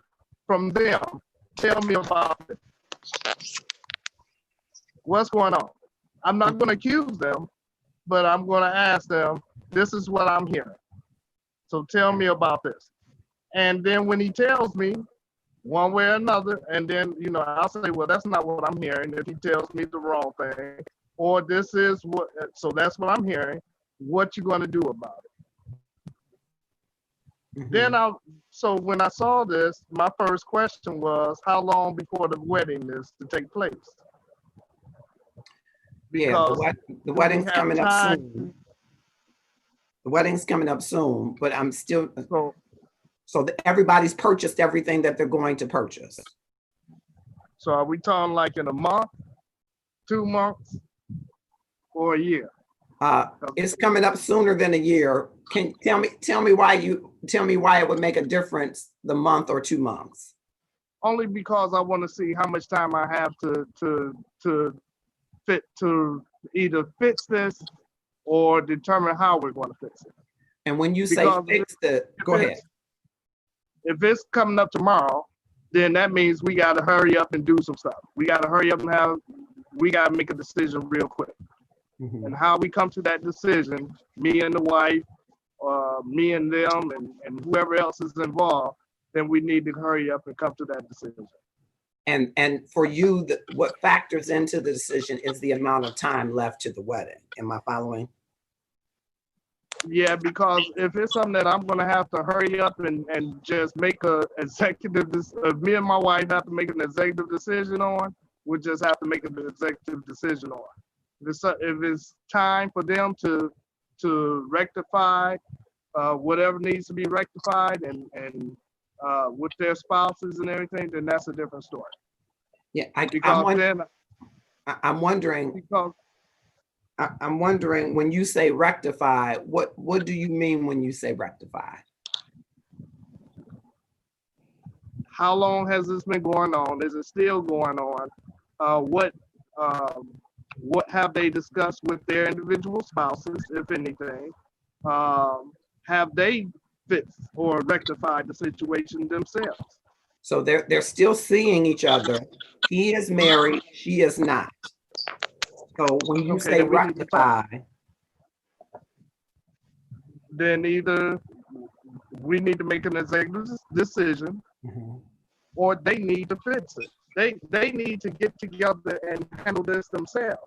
from them. Tell me about it. What's going on? I'm not going to accuse them, but I'm going to ask them, this is what I'm hearing. So tell me about this. And then when he tells me one way or another, and then, I'll say, well, that's not what I'm hearing. If he tells me the wrong thing, or this is what, so that's what I'm hearing, what you going to do about it? Mhm. Then so when I saw this, my first question was, how long before the wedding is to take place? Yeah, Because the wedding's have coming up time? soon. The wedding's coming up soon, but I'm still, so everybody's purchased everything that they're going to purchase. So are we talking like in a month, 2 months, or a year? It's coming up sooner than a year. Can tell me why it would make a difference the month or 2 months? Only because I want to see how much time I have to either fix this or determine how we're going to fix it. And when you say Because fix the, go ahead. If it's coming up tomorrow, then that means we got to hurry up and do some stuff. We got to hurry up and we got to make a decision real quick. Mhm. And how we come to that decision, me and the wife, me and them, and whoever else is involved, then we need to hurry up and come to that decision. And for you, what factors into the decision is the amount of time left to the wedding. Am I following? Yeah, because if it's something that I'm going to have to hurry up and just make me and my wife have to make an executive decision on, we just have to make an executive decision on. If it's time for them to rectify whatever needs to be rectified and with their spouses and everything, then that's a different story. Yeah, I'm wondering Because I'm wondering when you say rectify, what do you mean when you say rectify? how long has this been going on? Is it still going on? What have they discussed with their individual spouses, if anything? Have they fixed or rectified the situation themselves? So they're still seeing each other. He is married, she is not. So when you Okay, say then we need to talk. rectify, Then either we need to make an executive decision, Mhm. or they need to fix it. They need to get together and handle this themselves.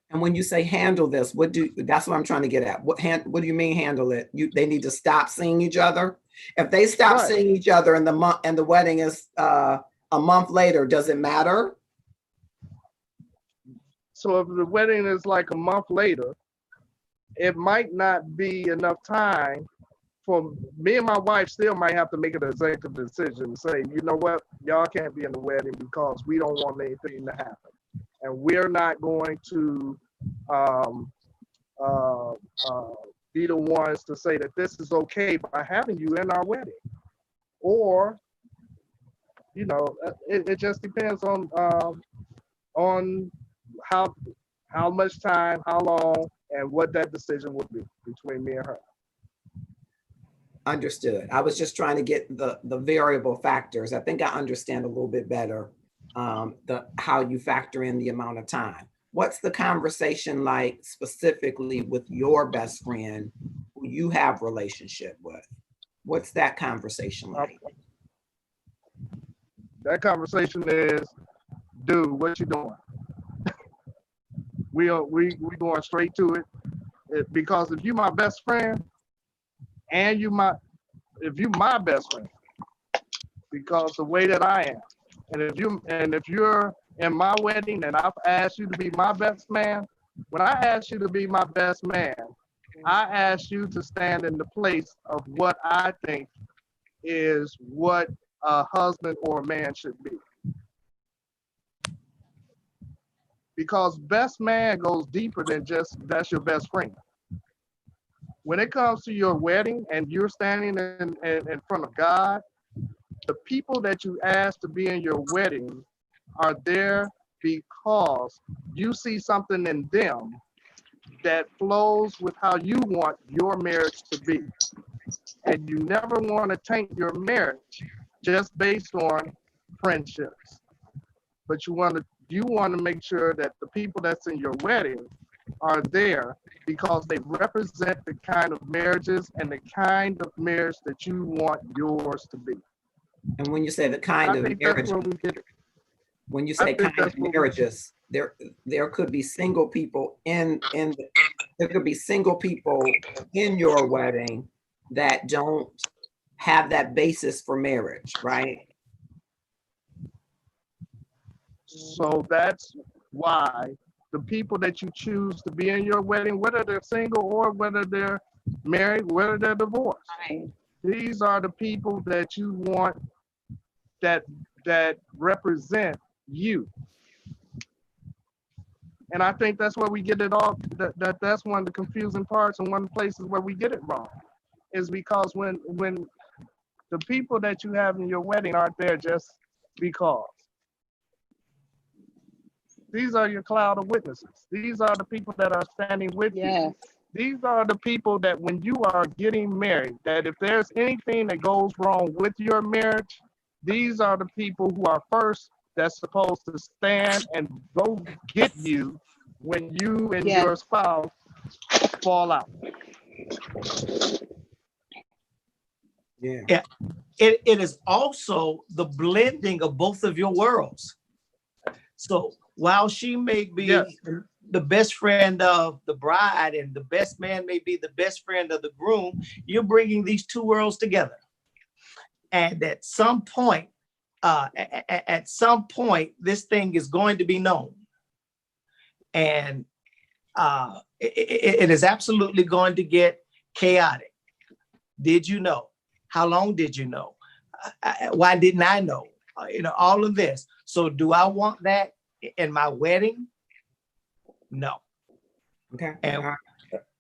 And when you say handle this, that's what I'm trying to get at. What do you mean handle it? They need to stop seeing each other. If they stop Right. seeing each other and the wedding is a month later, does it matter? So if the wedding is like a month later, it might not be enough time for me and my wife still might have to make an executive decision and say, you know what, y'all can't be in the wedding because we don't want anything to happen. And we're not going to be the ones to say that this is okay by having you in our wedding. Or, it just depends on how much time, how long, and what that decision would be between me and her. Understood. I was just trying to get the variable factors. I think I understand a little bit better how you factor in the amount of time. What's the conversation like specifically with your best friend who you have relationship with? What's that conversation like? That conversation is, dude, what you doing? we going straight to it. Because if you my best friend and if you my best friend, because the way that I am, and if you're in my wedding and I've asked you to be my best man, when I ask you to be my best man, I ask you to stand in the place of what I think is what a husband or a man should be. Because best man goes deeper than just that's your best friend. When it comes to your wedding and you're standing in front of God, the people that you ask to be in your wedding are there because you see something in them that flows with how you want your marriage to be. And you never want to taint your marriage just based on friendships. But you want to make sure that the people that's in your wedding are there because they represent the kind of marriages and the kind of marriage that you want yours to be. And when you say the kind I of think marriage, that's where we get it. when you I say think kind of that's what marriages, there could be single people there could be single people in your wedding that don't have that basis for marriage, right? So that's why the people that you choose to be in your wedding, whether they're single or whether they're married, whether they're divorced, these are the people that you want that represent you. And I think that's where we get it all. That's one of the confusing parts, and one of the places where we get it wrong, is because when the people that you have in your wedding aren't there just because. These are your cloud of witnesses. These are the people that are standing with you. These are the people that when you are getting married, that if there's anything that goes wrong with your marriage, these are the people who are first that's supposed to stand and go get you when you and your spouse fall out. Yeah. It is also the blending of both of your worlds. So while she may be the best friend of the bride and the best man may be the best friend of the groom, you're bringing these two worlds together. And at some point, this thing is going to be known. And it is absolutely going to get chaotic. Did you know? How long did you know? Why didn't I know? All of this. So do I want that in my wedding? No. Okay. And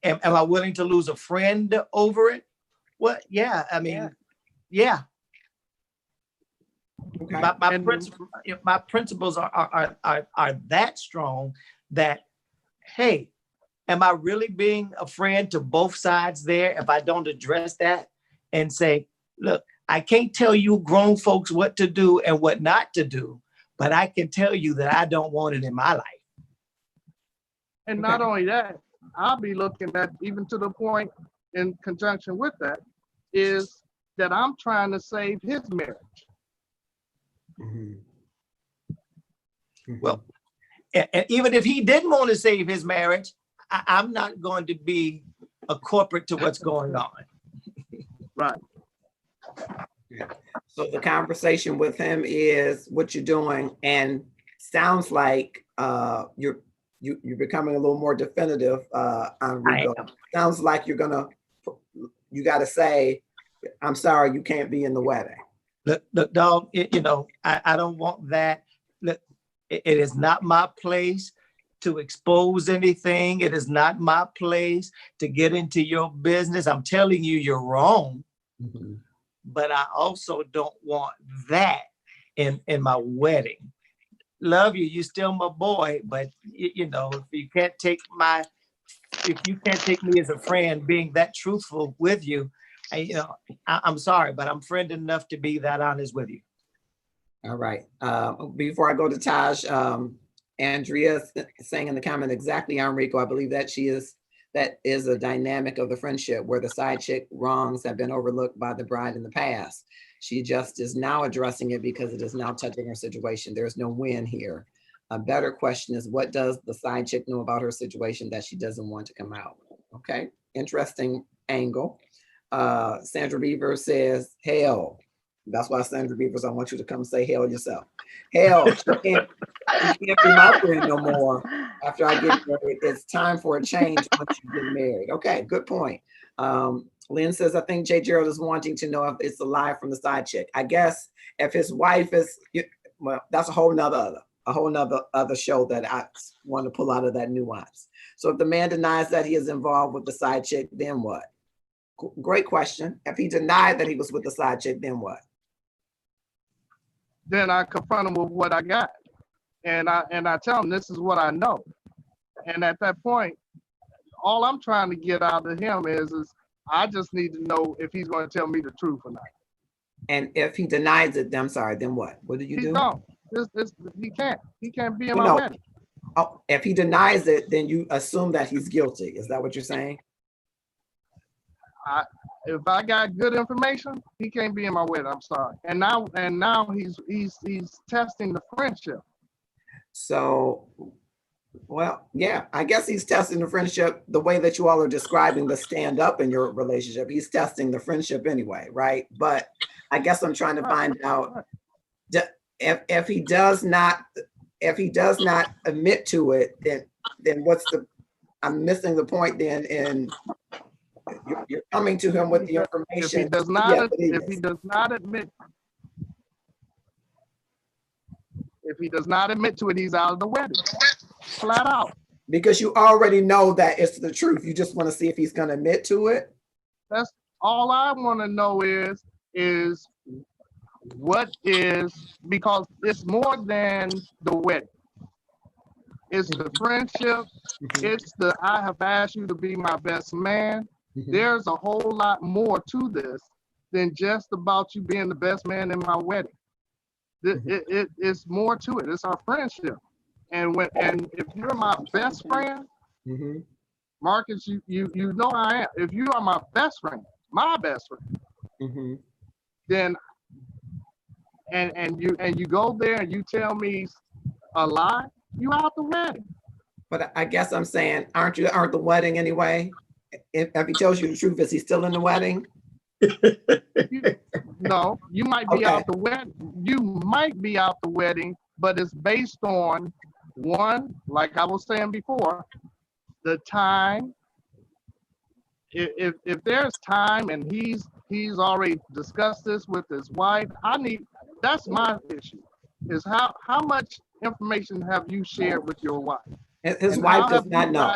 am I willing to lose a friend over it? Well, yeah. I mean, yeah. Okay. My principles are that strong that, hey, am I really being a friend to both sides there if I don't address that and say, look, I can't tell you grown folks what to do and what not to do, but I can tell you that I don't want it in my life. And not only that, I'll be looking at, even to the point in conjunction with that, is that I'm trying to save his marriage. Mm-hmm. Mm-hmm. Well, and even if he didn't want to save his marriage, I'm not going to be a corporate to what's going on. Right. Yeah. So the conversation with him is what you're doing, and sounds like you're becoming a little more definitive, Enrico. Sounds like you got to say, I'm sorry, you can't be in the wedding. Look, dog, I don't want that. Look, it is not my place to expose anything. It is not my place to get into your business. I'm telling you, you're wrong. Mm-hmm. But I also don't want that in my wedding. Love you, you still my boy, but if you can't take me as a friend, being that truthful with you, I'm sorry, but I'm friend enough to be that honest with you. All right. Before I go to Taj, Andrea saying in the comment exactly, Enrico, I believe that that is a dynamic of the friendship where the side chick wrongs have been overlooked by the bride in the past. She just is now addressing it because it is now touching her situation. There's no win here. A better question is, what does the side chick know about her situation that she doesn't want to come out? Okay, interesting angle. Sandra Beaver says, hell. That's why Sandra Beavers, I want you to come say hell yourself. Hell, she can't be my friend no more after I get married. It's time for a change once you get married. Okay, good point. Lynn says, I think Jay Gerald is wanting to know if it's a lie from the side chick. I guess if his wife is, well, that's a whole nother show that I want to pull out of that nuance. So if the man denies that he is involved with the side chick, then what? Great question. If he denied that he was with the side chick, then what? Then I confront him with what I got. And I tell him this is what I know. And at that point, all I'm trying to get out of him is I just need to know if he's going to tell me the truth or not. And if he denies it, then I'm sorry, then what? What do you do? No, he can't. He can't be in my wedding. Oh, if he denies it, then you assume that he's guilty. Is that what you're saying? If I got good information, he can't be in my wedding. I'm sorry. And now he's testing the friendship. So, well, yeah, I guess he's testing the friendship the way that you all are describing the stand up in your relationship. He's testing the friendship anyway, right? But I guess I'm trying to find out if he does not admit to it, then what's I'm missing the point then, and you're coming to him with the information. If he does not admit to it, he's out of the wedding. Flat out. Because you already know that it's the truth. You just want to see if he's going to admit to it. That's all I want to know is what is, because it's more than the wedding. It's the friendship. It's the I have asked you to be my best man. There's a whole lot more to this than just about you being the best man in my wedding. It's more to it. It's our friendship. And if you're my best friend, Marcus, you know I am. If you are my best friend, then and you go there and you tell me a lie, you out the wedding. But I guess I'm saying, aren't the wedding anyway? If he tells you the truth, is he still in the wedding? No, you might be out the wedding. You might be out the wedding, but it's based on one, like I was saying before, the time. If there's time and he's already discussed this with his wife, that's my issue. Is how much information have you shared with your wife? His wife does not know.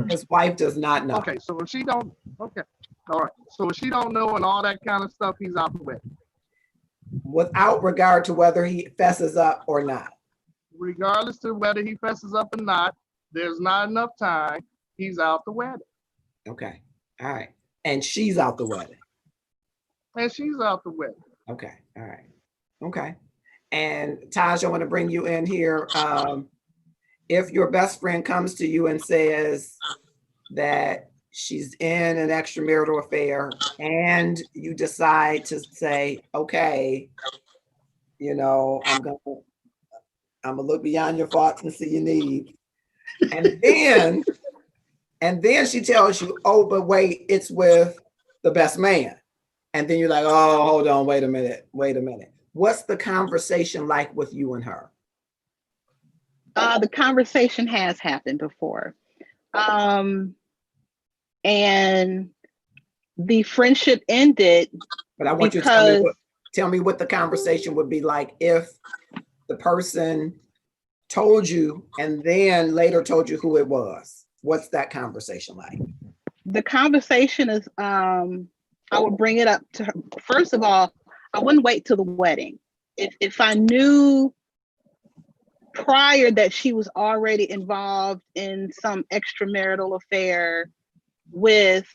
His wife does not know. Okay, so if she don't, okay, all right. So if she don't know and all that kind of stuff, he's out the wedding. Without regard to whether he fesses up or not. Regardless to whether he fesses up or not, there's not enough time. He's out the wedding. Okay, all right. And she's out the wedding. And she's out the wedding. Okay, all right. Okay. And Taj, I want to bring you in here. If your best friend comes to you and says that she's in an extramarital affair and you decide to say, okay, I'm gonna look beyond your faults and see your needs. And then she tells you, oh, but wait, it's with the best man. And then you're like, oh, hold on, wait a minute. What's the conversation like with you and her? The conversation has happened before. And the friendship ended. But I want you to tell me what the conversation would be like if the person told you and then later told you who it was. What's that conversation like? The conversation is, I would bring it up to her. First of all, I wouldn't wait till the wedding. If I knew prior that she was already involved in some extramarital affair with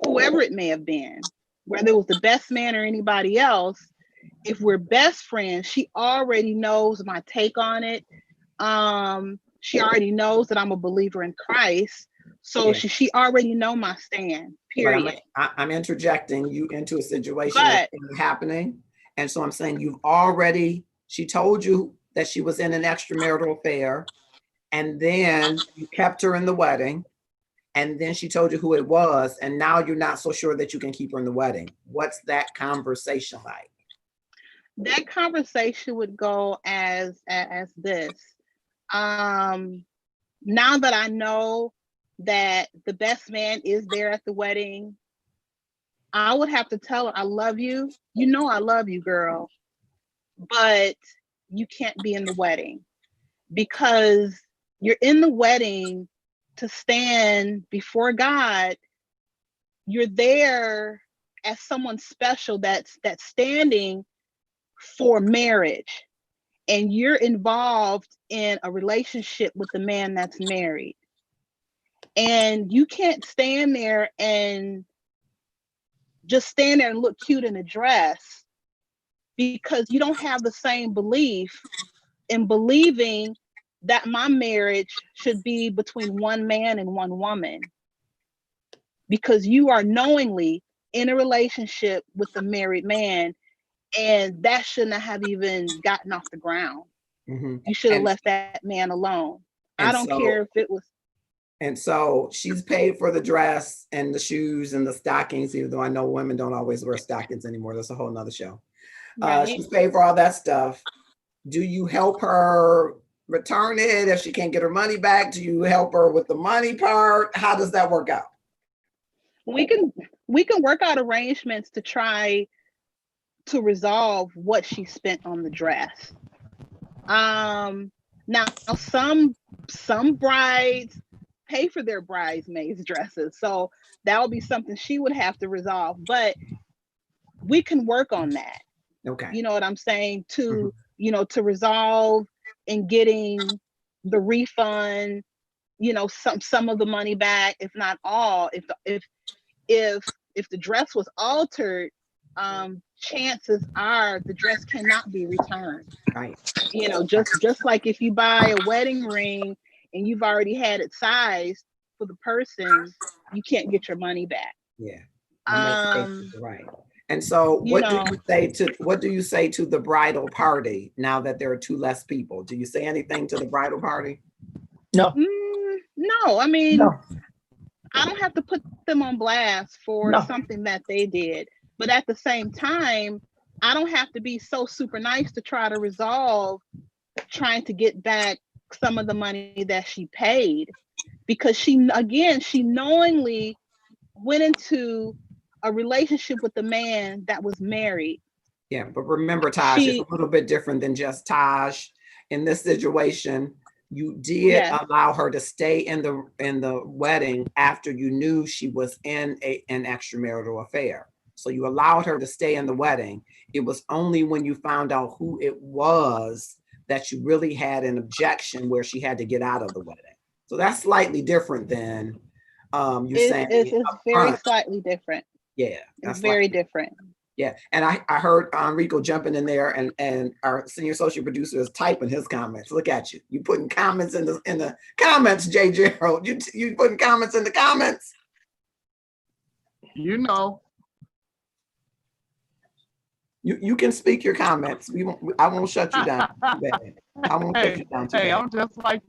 whoever it may have been, whether it was the best man or anybody else, if we're best friends, she already knows my take on it. She already knows that I'm a believer in Christ. So she already know my stand, period. I'm interjecting you into a situation that's happening. And so I'm saying she told you that she was in an extramarital affair, and then you kept her in the wedding, and then she told you who it was, and now you're not so sure that you can keep her in the wedding. What's that conversation like? That conversation would go as this. Now that I know that the best man is there at the wedding, I would have to tell her, I love you. You know I love you, girl. But you can't be in the wedding, because you're in the wedding to stand before God. You're there as someone special that's standing for marriage, and you're involved in a relationship with the man that's married. And you can't stand there and just stand there and look cute in a dress, because you don't have the same belief in believing that my marriage should be between one man and one woman, because you are knowingly in a relationship with a married man, and that shouldn't have even gotten off the ground. Mm-hmm. You should have left that man alone. I don't care if it was. And so she's paid for the dress and the shoes and the stockings, even though I know women don't always wear stockings anymore. That's a whole nother show. Right. She's paid for all that stuff. Do you help her return it if she can't get her money back? Do you help her with the money part? How does that work out? We can work out arrangements to try to resolve what she spent on the dress. Now some brides pay for their bridesmaids' dresses, so that would be something she would have to resolve. But we can work on that. Okay. You know what I'm saying? To to resolve in getting the refund, some of the money back, if not all. If the dress was altered, chances are the dress cannot be returned. Right. Just like if you buy a wedding ring and you've already had it sized for the person, you can't get your money back. Yeah. Right. And so what do you say to the bridal party now that there are two less people? Do you say anything to the bridal party? No. No, I mean, No. I don't have to put them on blast for something that they did. But at the same time, I don't have to be so super nice to try to resolve trying to get back some of the money that she paid, because she knowingly went into a relationship with a man that was married. Yeah, but remember, Taj, it's a little bit different than just Taj. In this situation, you did allow her to stay in the wedding after you knew she was in an extramarital affair. So you allowed her to stay in the wedding. It was only when you found out who it was that you really had an objection where she had to get out of the wedding. So that's slightly different than saying it's very slightly different. Yeah, it's very different. Yeah, and I heard Enrico jumping in there, and our senior associate producer is typing his comments. Look at you! You putting comments in the comments, J. Gerald. You putting comments in the comments. You know. You can speak your comments. I won't shut you down. I won't shut you down today. Hey, I'm just like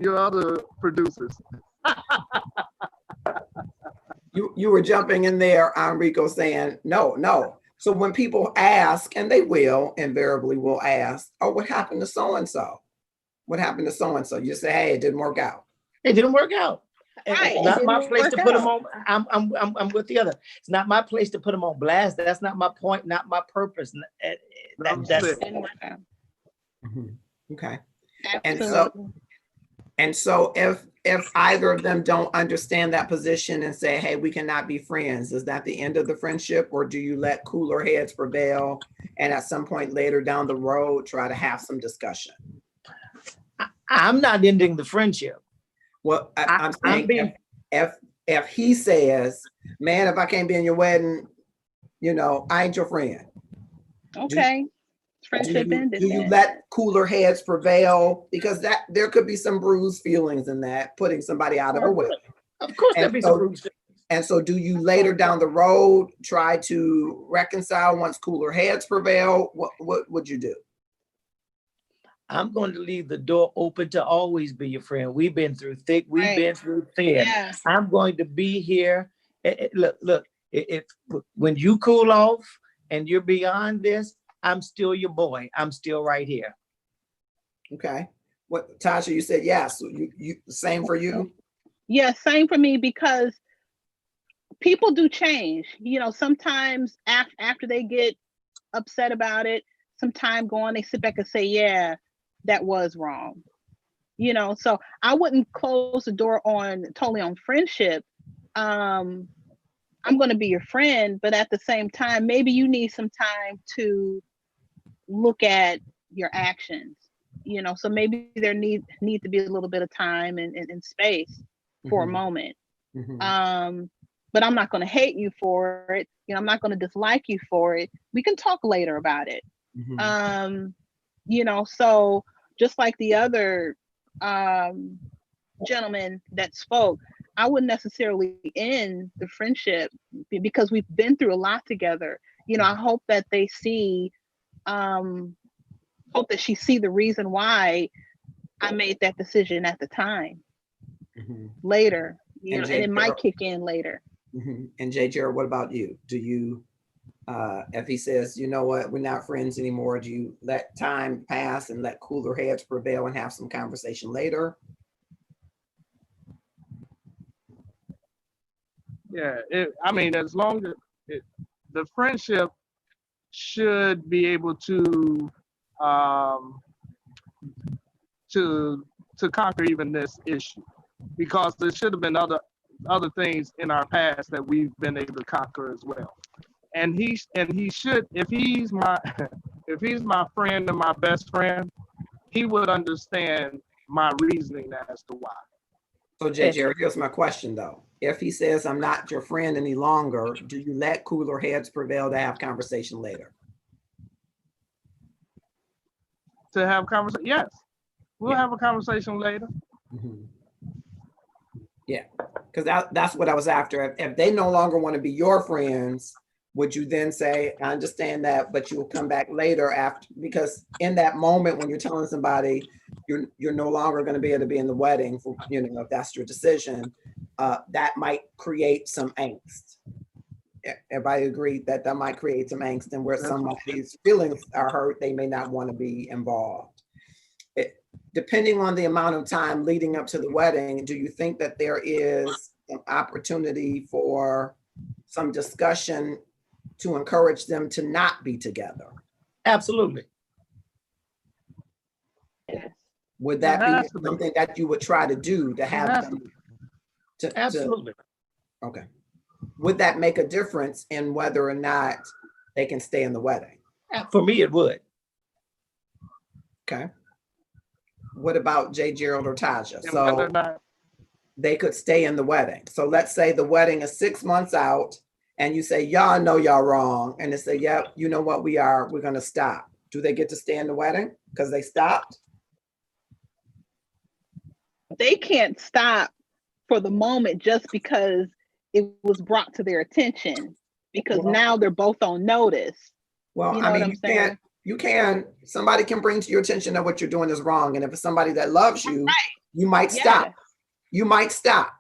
your other producers. You were jumping in there, Enrico, saying no. So when people ask, and they invariably will ask, oh, what happened to so and so? What happened to so and so? You say, hey, it didn't work out. It didn't work out. Right. It's not my place to put them on. I'm with the other. It's not my place to put them on blast. That's not my point. Not my purpose. That's mm-hmm. Okay. Absolutely. And so if either of them don't understand that position and say, hey, we cannot be friends, is that the end of the friendship, or do you let cooler heads prevail and at some point later down the road try to have some discussion? I'm not ending the friendship. Well, I'm saying if he says, man, if I can't be in your wedding, I ain't your friend. Okay. Friendship ended. Do you let cooler heads prevail? Because that there could be some bruised feelings in that, putting somebody out of a wedding. Of course, there'll be some bruised feelings. And so do you later down the road try to reconcile once cooler heads prevail? What would you do? I'm going to leave the door open to always be your friend. We've been through thick, we've Right. been through thin. Yeah. I'm going to be here. Look, when you cool off and you're beyond this, I'm still your boy. I'm still right here. Okay. What, Tasha, you said yes. You same for you? Yeah, same for me, because people do change. You know, sometimes after they get upset about it, some time going, they sit back and say, yeah, that was wrong. You know, so I wouldn't close the door totally on friendship. I'm going to be your friend, but at the same time, maybe you need some time to look at your actions. You know, so maybe there need to be a little bit of time and space for a moment. But I'm not going to hate you for it. You know, I'm not going to dislike you for it. We can talk later about it. You know, so just like the other gentleman that spoke, I wouldn't necessarily end the friendship because we've been through a lot together. You know, I hope that they see, hope that she see the reason why I made that decision at the time. Later, you know, and it might kick in later. And J. Gerald, what about you? Do you, if he says, you know what, we're not friends anymore, do you let time pass and let cooler heads prevail and have some conversation later? Yeah, I mean, as long as the friendship should be able to conquer even this issue, because there should have been other things in our past that we've been able to conquer as well. And he should, if he's my if he's my friend and my best friend, he would understand my reasoning as to why. So J. Gerald, here's my question though. If he says, I'm not your friend any longer, do you let cooler heads prevail to have conversation later? To have conversation, yes. We'll have a conversation later. Yeah, because that's what I was after. If they no longer want to be your friends, would you then say, I understand that, but you will come back later after? Because in that moment when you're telling somebody you're no longer going to be able to be in the wedding, for, you know, if that's your decision, that might create some angst. Everybody agree that might create some angst, and where somebody's feelings are hurt, they may not want to be involved. Depending on the amount of time leading up to the wedding, do you think that there is an opportunity for some discussion to encourage them to not be together? Absolutely. Would that be something that you would try to do to have them? Absolutely. Okay. Would that make a difference in whether or not they can stay in the wedding? For me, it would. Okay. What about J. Gerald or Taja? So they could stay in the wedding. So let's say the wedding is 6 months out and you say, y'all know y'all wrong. And they say, yep, you know what, we're going to stop. Do they get to stay in the wedding because they stopped? They can't stop for the moment just because it was brought to their attention, because now they're both on notice. Well, you know what I'm saying? Somebody can bring to your attention that what you're doing is wrong. And if it's somebody that loves you, you might stop. You might stop,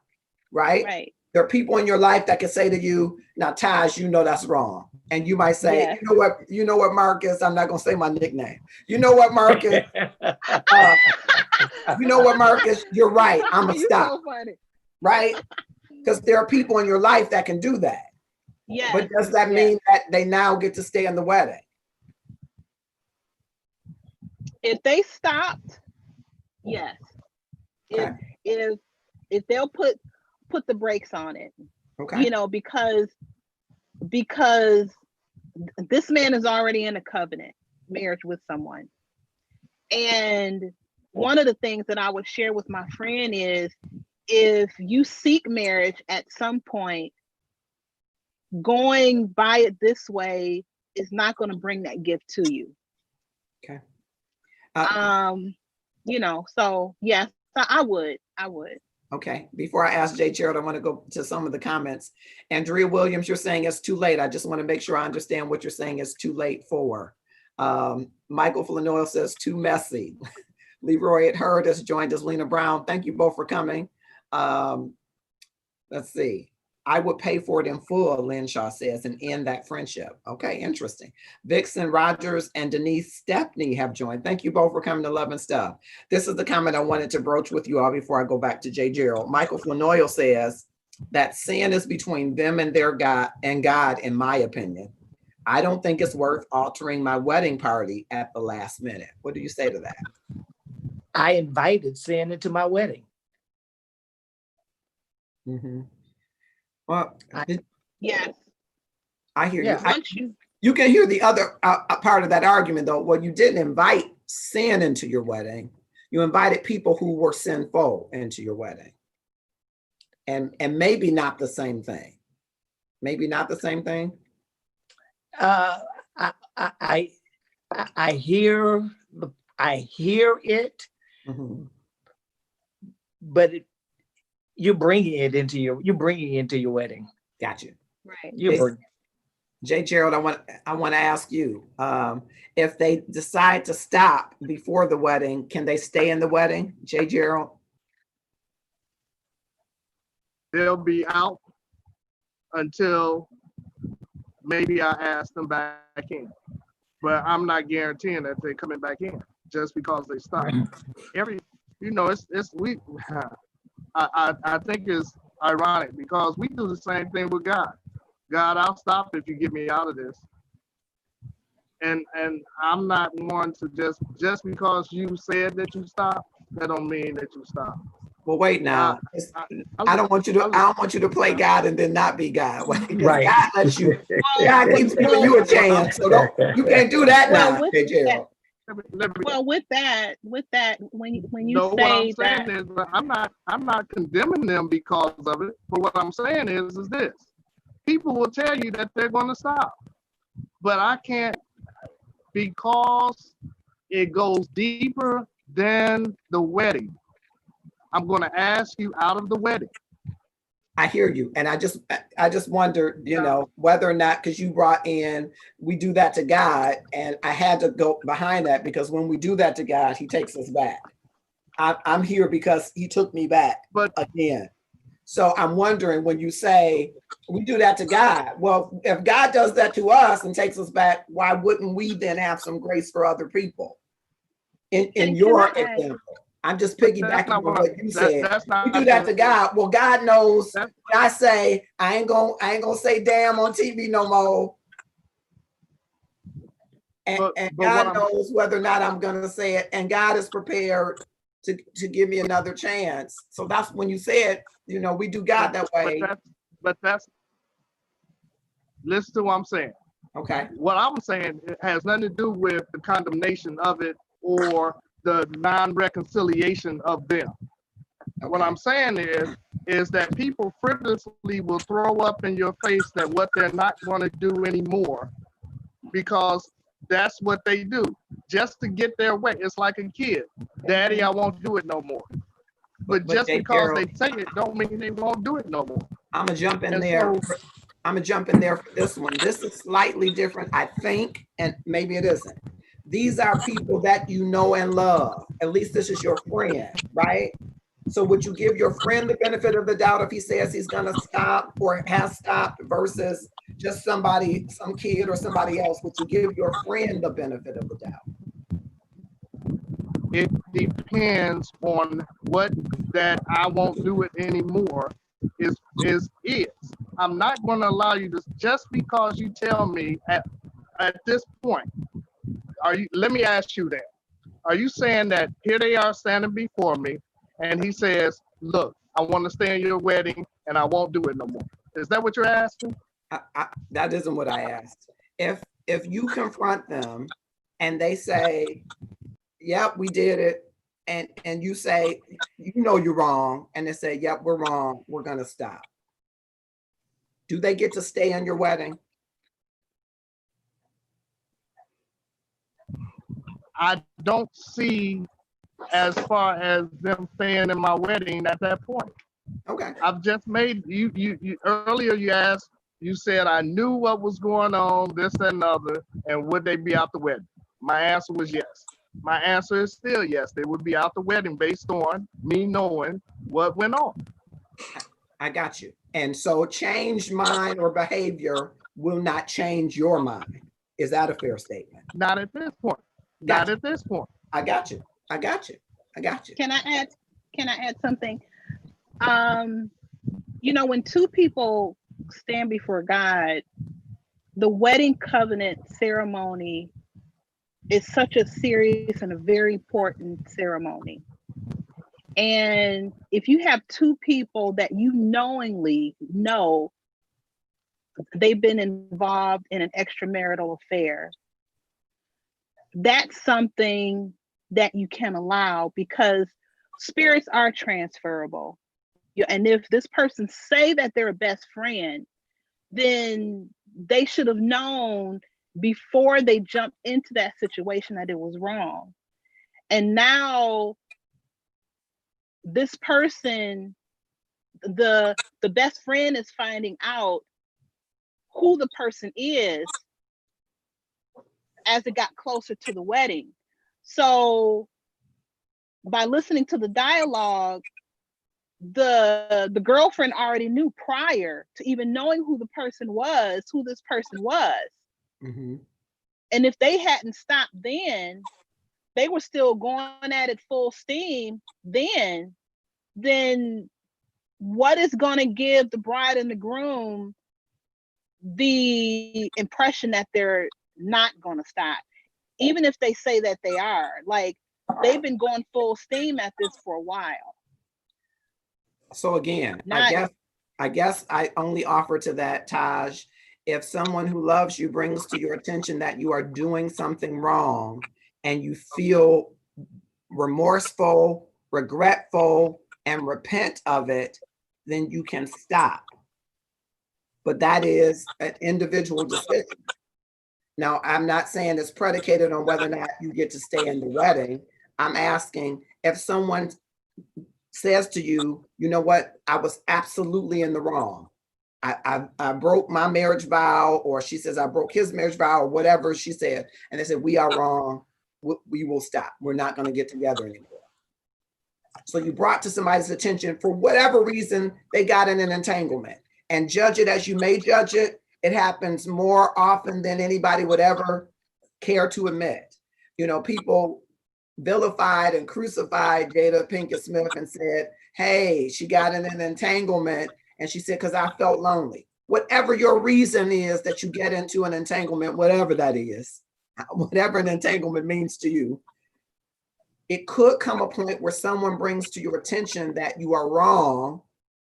right? Right. There are people in your life that can say to you, now, Taj, you know that's wrong. And you might say, you know what, Marcus, I'm not going to say my nickname. You know what, Marcus? You know what, Marcus? You're right. I'm going to stop. So funny. Right? Because there are people in your life that can do that. Yeah. But does that mean that they now get to stay in the wedding? If they stopped, yes. Okay. If they'll put the brakes on it, okay, you know, because this man is already in a covenant marriage with someone. And one of the things that I would share with my friend is, if you seek marriage at some point, going by it this way is not going to bring that gift to you. Okay. You know, so yes, I would. Okay. Before I ask Jay Gerald, I want to go to some of the comments. Andrea Williams, you're saying it's too late. I just want to make sure I understand what you're saying is too late for. Michael Flanoil says, too messy. Leroy at Hurd has joined us. Lena Brown, thank you both for coming. Let's see. I would pay for it in full, Lynn Shaw says, and end that friendship. Okay, interesting. Vixen Rogers and Denise Stepney have joined. Thank you both for coming to Love and Stuff. This is the comment I wanted to broach with you all before I go back to Jay Gerald. Michael Flanoil says that sin is between them and their God, in my opinion. I don't think it's worth altering my wedding party at the last minute. What do you say to that? I invited sin into my wedding. Mm-hmm. Well, Yes. I hear Yeah. you. You can hear the other part of that argument, though. Well, you didn't invite sin into your wedding. You invited people who were sinful into your wedding. And maybe not the same thing. Maybe not the same thing. I hear it, Mm-hmm. but you're bringing it into your wedding. Gotcha. Right. Jay Gerald, I want to ask you, if they decide to stop before the wedding, can they stay in the wedding? Jay Gerald? They'll be out until maybe I ask them back in. But I'm not guaranteeing that they're coming back in just because they stop. I think it's ironic because we do the same thing with God. God, I'll stop if you get me out of this. And I'm not one to just because you said that you stop, that don't mean that you stop. Well, wait now. I don't want you to play God and then not be God. Right. God lets you. God keeps giving you a chance, so you can't do that now, Jay Gerald. Well, with that, when you no, say what I'm that, saying is, I'm not condemning them because of it. But what I'm saying is this: people will tell you that they're going to stop, but I can't, because it goes deeper than the wedding. I'm going to ask you out of the wedding. I hear you, and I just wondered, whether or not, because you brought in, we do that to God, and I had to go behind that because when we do that to God, He takes us back. I'm here because He took me back again. So I'm wondering, when you say we do that to God, well, if God does that to us and takes us back, why wouldn't we then have some grace for other people? In your example. I'm just piggybacking on what you said. We do that to God. Well, God knows. I say I ain't gonna say damn on TV no more. And God knows whether or not I'm gonna say it. And God is prepared to give me another chance. So that's when you said, we do God that way. But that's listen to what I'm saying. Okay. What I'm saying, it has nothing to do with the condemnation of it or the non-reconciliation of them. Okay. What I'm saying is that people frivolously will throw up in your face that what they're not going to do anymore because that's what they do just to get their way. It's like a kid. Daddy, I won't do it no more. But just because they say it don't mean they won't do it no more. I'm gonna jump in there. I'm gonna jump in there for this one. This is slightly different, I think, and maybe it isn't. These are people that you know and love. At least this is your friend, right? So would you give your friend the benefit of the doubt if he says he's gonna stop or has stopped versus just somebody, some kid or somebody else? Would you give your friend the benefit of the doubt? It depends on what that I won't do it anymore is. I'm not going to allow you to, just because you tell me at this point, let me ask you that. Are you saying that here they are standing before me and he says, look, I want to stay in your wedding and I won't do it no more? Is that what you're asking? That isn't what I asked. If you confront them and they say, yep, we did it, and you say, you're wrong, and they say, yep, we're wrong, we're gonna stop. Do they get to stay in your wedding? I don't see as far as them staying in my wedding at that point. Okay. I've just made you earlier you asked, you said I knew what was going on, this and other, and would they be out the wedding? My answer was yes. My answer is still yes. They would be out the wedding based on me knowing what went on. I got you. And so changed mind or behavior will not change your mind. Is that a fair statement? Not at this point. Not at this point. I got you. I got you. I got you. Can I add something? When two people stand before God, the wedding covenant ceremony is such a serious and a very important ceremony. And if you have two people that you knowingly know they've been involved in an extramarital affair, that's something that you can allow, because spirits are transferable. And if this person say that they're a best friend, then they should have known before they jumped into that situation that it was wrong. And now this person, the best friend, is finding out who the person is as it got closer to the wedding. So by listening to the dialogue, the girlfriend already knew prior to even knowing who this person was. Mm-hmm. And if they hadn't stopped then, they were still going at it full steam then what is going to give the bride and the groom the impression that they're not going to stop, even if they say that they are? Like, they've been going full steam at this for a while. So again, I guess I only offer to that, Taj, if someone who loves you brings to your attention that you are doing something wrong and you feel remorseful, regretful, and repent of it, then you can stop. But that is an individual decision. Now, I'm not saying it's predicated on whether or not you get to stay in the wedding. I'm asking if someone says to you, you know what, I was absolutely in the wrong. I broke my marriage vow, or she says I broke his marriage vow, or whatever she said, and they said, we are wrong, we will stop. We're not going to get together anymore. So you brought to somebody's attention, for whatever reason, they got in an entanglement. And judge it as you may judge it, it happens more often than anybody would ever care to admit. People vilified and crucified Jada Pinkett Smith and said, hey, she got in an entanglement, and she said, because I felt lonely. Whatever your reason is that you get into an entanglement, whatever that is, whatever an entanglement means to you, it could come a point where someone brings to your attention that you are wrong,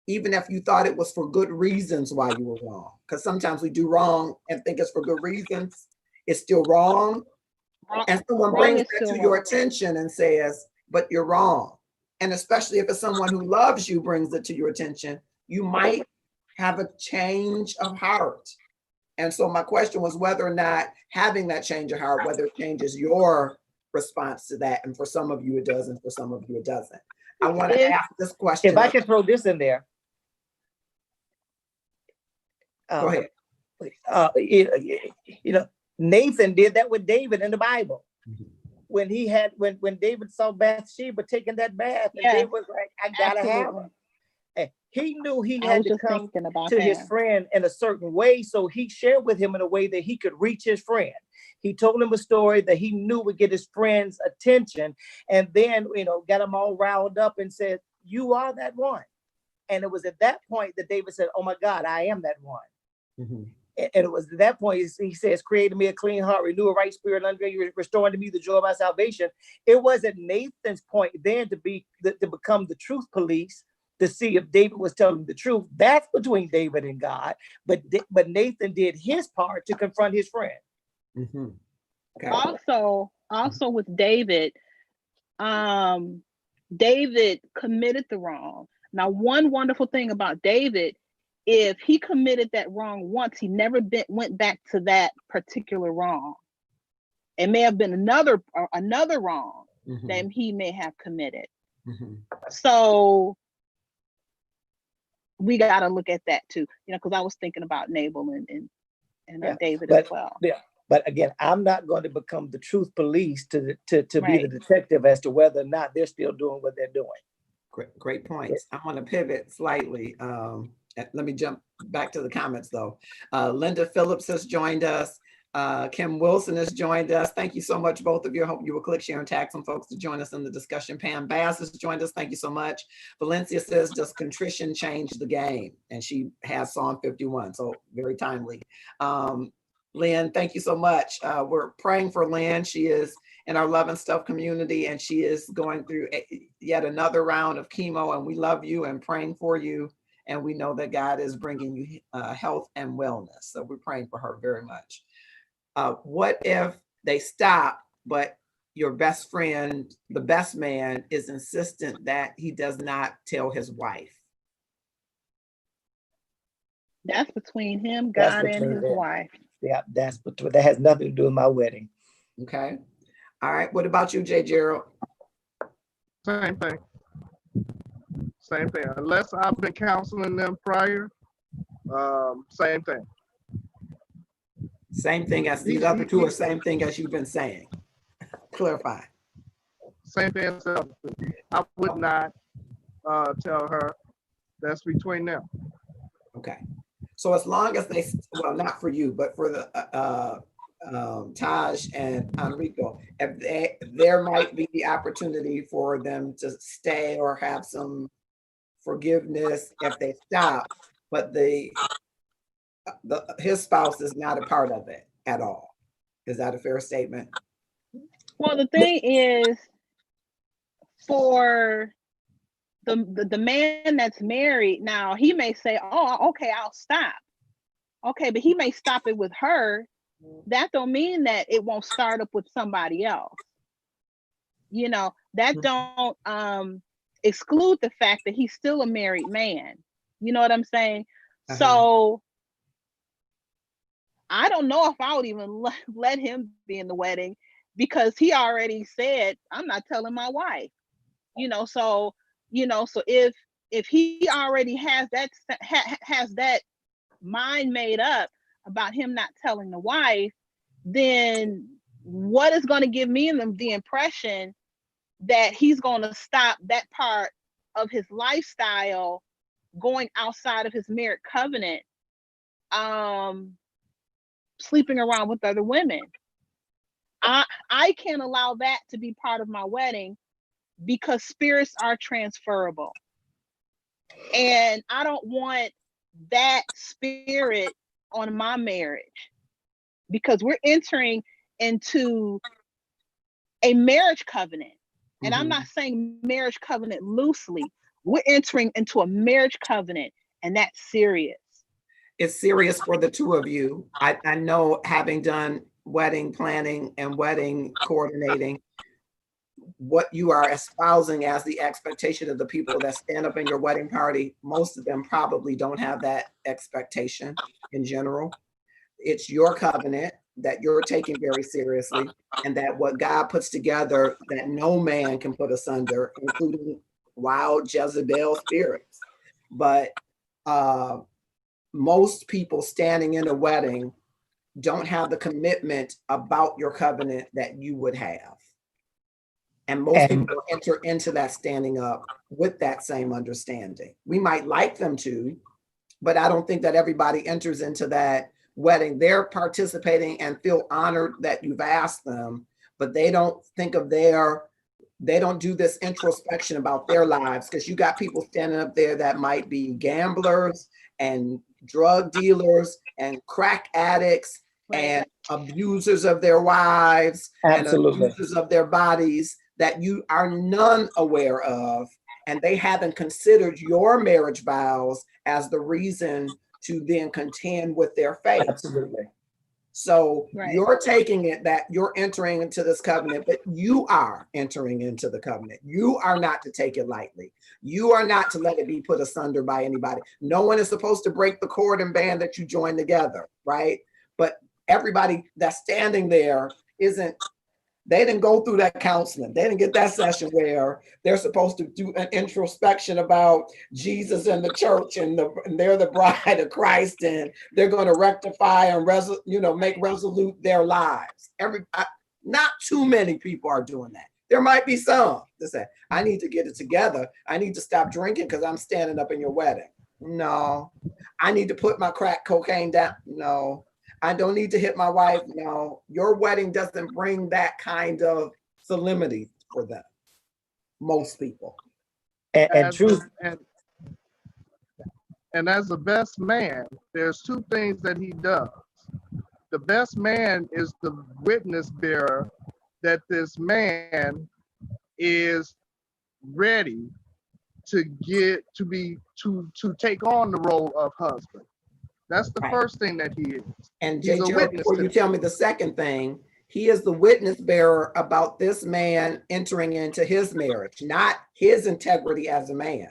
even if you thought it was for good reasons why you were wrong. Because sometimes we do wrong and think it's for good reasons. It's still wrong. And someone brings that to your attention and says, but you're wrong. And especially if it's someone who loves you brings it to your attention, you might have a change of heart. And so my question was whether or not having that change of heart, whether it changes your response to that. And for some of you it does, and for some of you it doesn't. I want to ask this question. If I can throw this in there. Go ahead. Nathan did that with David in the Bible. Mm-hmm. When David saw Bathsheba taking that bath, and David was like, I gotta have her. And he knew he had to come to his friend in a certain way, so he shared with him in a way that he could reach his friend. He told him a story that he knew would get his friend's attention, and then got him all riled up and said, you are that one. And it was at that point that David said, oh my God, I am that one. Mm-hmm. And it was at that point he says, create me a clean heart, renew a right spirit under you, restoring to me the joy of my salvation. It wasn't Nathan's point then to become the truth police, to see if David was telling the truth. That's between David and God. But Nathan did his part to confront his friend. Mm-hmm. Okay. Also with David, David committed the wrong. Now, one wonderful thing about David, if he committed that wrong once, he never went back to that particular wrong. It may have been another wrong mm-hmm. that he may have committed. Mm-hmm. So we got to look at that too, because I was thinking about Nabal and David as well. Yeah, But again, I'm not going to become the truth police to be the Right. detective as to whether or not they're still doing what they're doing. Great points. I want to pivot slightly. Let me jump back to the comments though. Linda Phillips has joined us. Kim Wilson has joined us. Thank you so much, both of you. I hope you will click, share, and tag some folks to join us in the discussion. Pam Bass has joined us. Thank you so much. Valencia says, does contrition change the game? And she has Psalm 51, so very timely. Lynn, thank you so much. We're praying for Lynn. She is in our Love and Stuff community, and she is going through yet another round of chemo, and we love you and praying for you. And we know that God is bringing you health and wellness. So we're praying for her very much. What if they stop, but your best friend, the best man, is insistent that he does not tell his wife? That's between him, That's God, and between his them. wife. Yeah, that has nothing to do with my wedding. Okay. All right. What about you, J. Gerald? Same thing. Same thing. Unless I've been counseling them prior, same thing. Same thing as these other two, or same thing as you've been saying? Clarify. Same thing as I would not tell her. That's between them. Okay. So as long as they, well, not for you, but for the Taj and Enrico, if there might be the opportunity for them to stay or have some forgiveness if they stop, but his spouse is not a part of it at all. Is that a fair statement? Well, the thing is, for the man that's married now, he may say, "Oh, okay, I'll stop." Okay, but he may stop it with her. That don't mean that it won't start up with somebody else. You know, that don't exclude the fact that he's still a married man. You know what I'm saying? So I don't know if I would even let him be in the wedding, because he already said, I'm not telling my wife. So if he already has that mind made up about him not telling the wife, then what is going to give me the impression that he's going to stop that part of his lifestyle going outside of his marriage covenant, sleeping around with other women? I can't allow that to be part of my wedding, because spirits are transferable. And I don't want that spirit on my marriage, because we're entering into a marriage covenant. And I'm not saying marriage covenant loosely. We're entering into a marriage covenant, and that's serious. It's serious for the two of you. I know, having done wedding planning and wedding coordinating, what you are espousing as the expectation of the people that stand up in your wedding party, most of them probably don't have that expectation in general. It's your covenant that you're taking very seriously, and that what God puts together, that no man can put asunder, including wild Jezebel spirits. But most people standing in a wedding don't have the commitment about your covenant that you would have. And most people enter into that standing up with that same understanding. We might like them to, but I don't think that everybody enters into that wedding. They're participating and feel honored that you've asked them, but they don't think of they don't do this introspection about their lives, because you got people standing up there that might be gamblers and drug dealers and crack addicts and abusers of their wives and abusers of their bodies that you are none aware of, and they haven't considered your marriage vows as the reason to then contend with their faith. Absolutely. So you're taking it that you're entering into this covenant, but you are entering into the covenant. You are not to take it lightly. You are not to let it be put asunder by anybody. No one is supposed to break the cord and band that you join together, right? But everybody that's standing there isn't They didn't go through that counseling. They didn't get that session where they're supposed to do an introspection about Jesus and the church, and they're the bride of Christ, and they're going to rectify and make resolute their lives. Not too many people are doing that. There might be some that say, I need to get it together. I need to stop drinking because I'm standing up in your wedding. No. I need to put my crack cocaine down. No. I don't need to hit my wife. No. Your wedding doesn't bring that kind of solemnity for them. Most people. And truth. And as the best man, there's two things that he does. The best man is the witness bearer that this man is ready to take on the role of husband. That's the first thing that he is. And J. Gerald, before you tell me the second thing, he is the witness bearer about this man entering into his marriage, not his integrity as a man.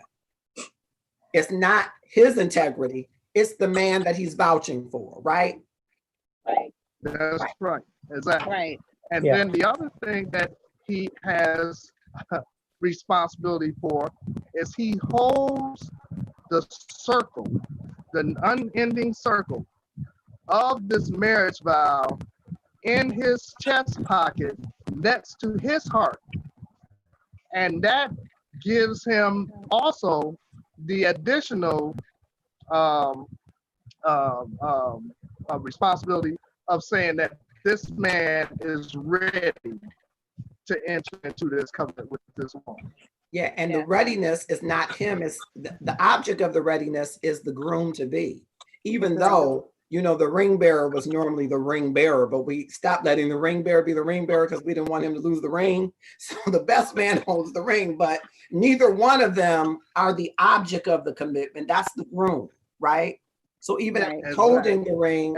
It's not his integrity, it's the man that he's vouching for, right? Right. That's right. Exactly. Right. And then the other thing that he has responsibility for is he holds the circle, the unending circle of this marriage vow in his chest pocket next to his heart. And that gives him also the additional responsibility of saying that this man is ready to enter into this covenant with this woman. Yeah, and the readiness is not him. It's the object of the readiness is the groom to be. Even though, the ring bearer was normally the ring bearer, but we stopped letting the ring bearer be the ring bearer because we didn't want him to lose the ring. So the best man holds the ring, but neither one of them are the object of the commitment. That's the groom, right? So even if holding the ring,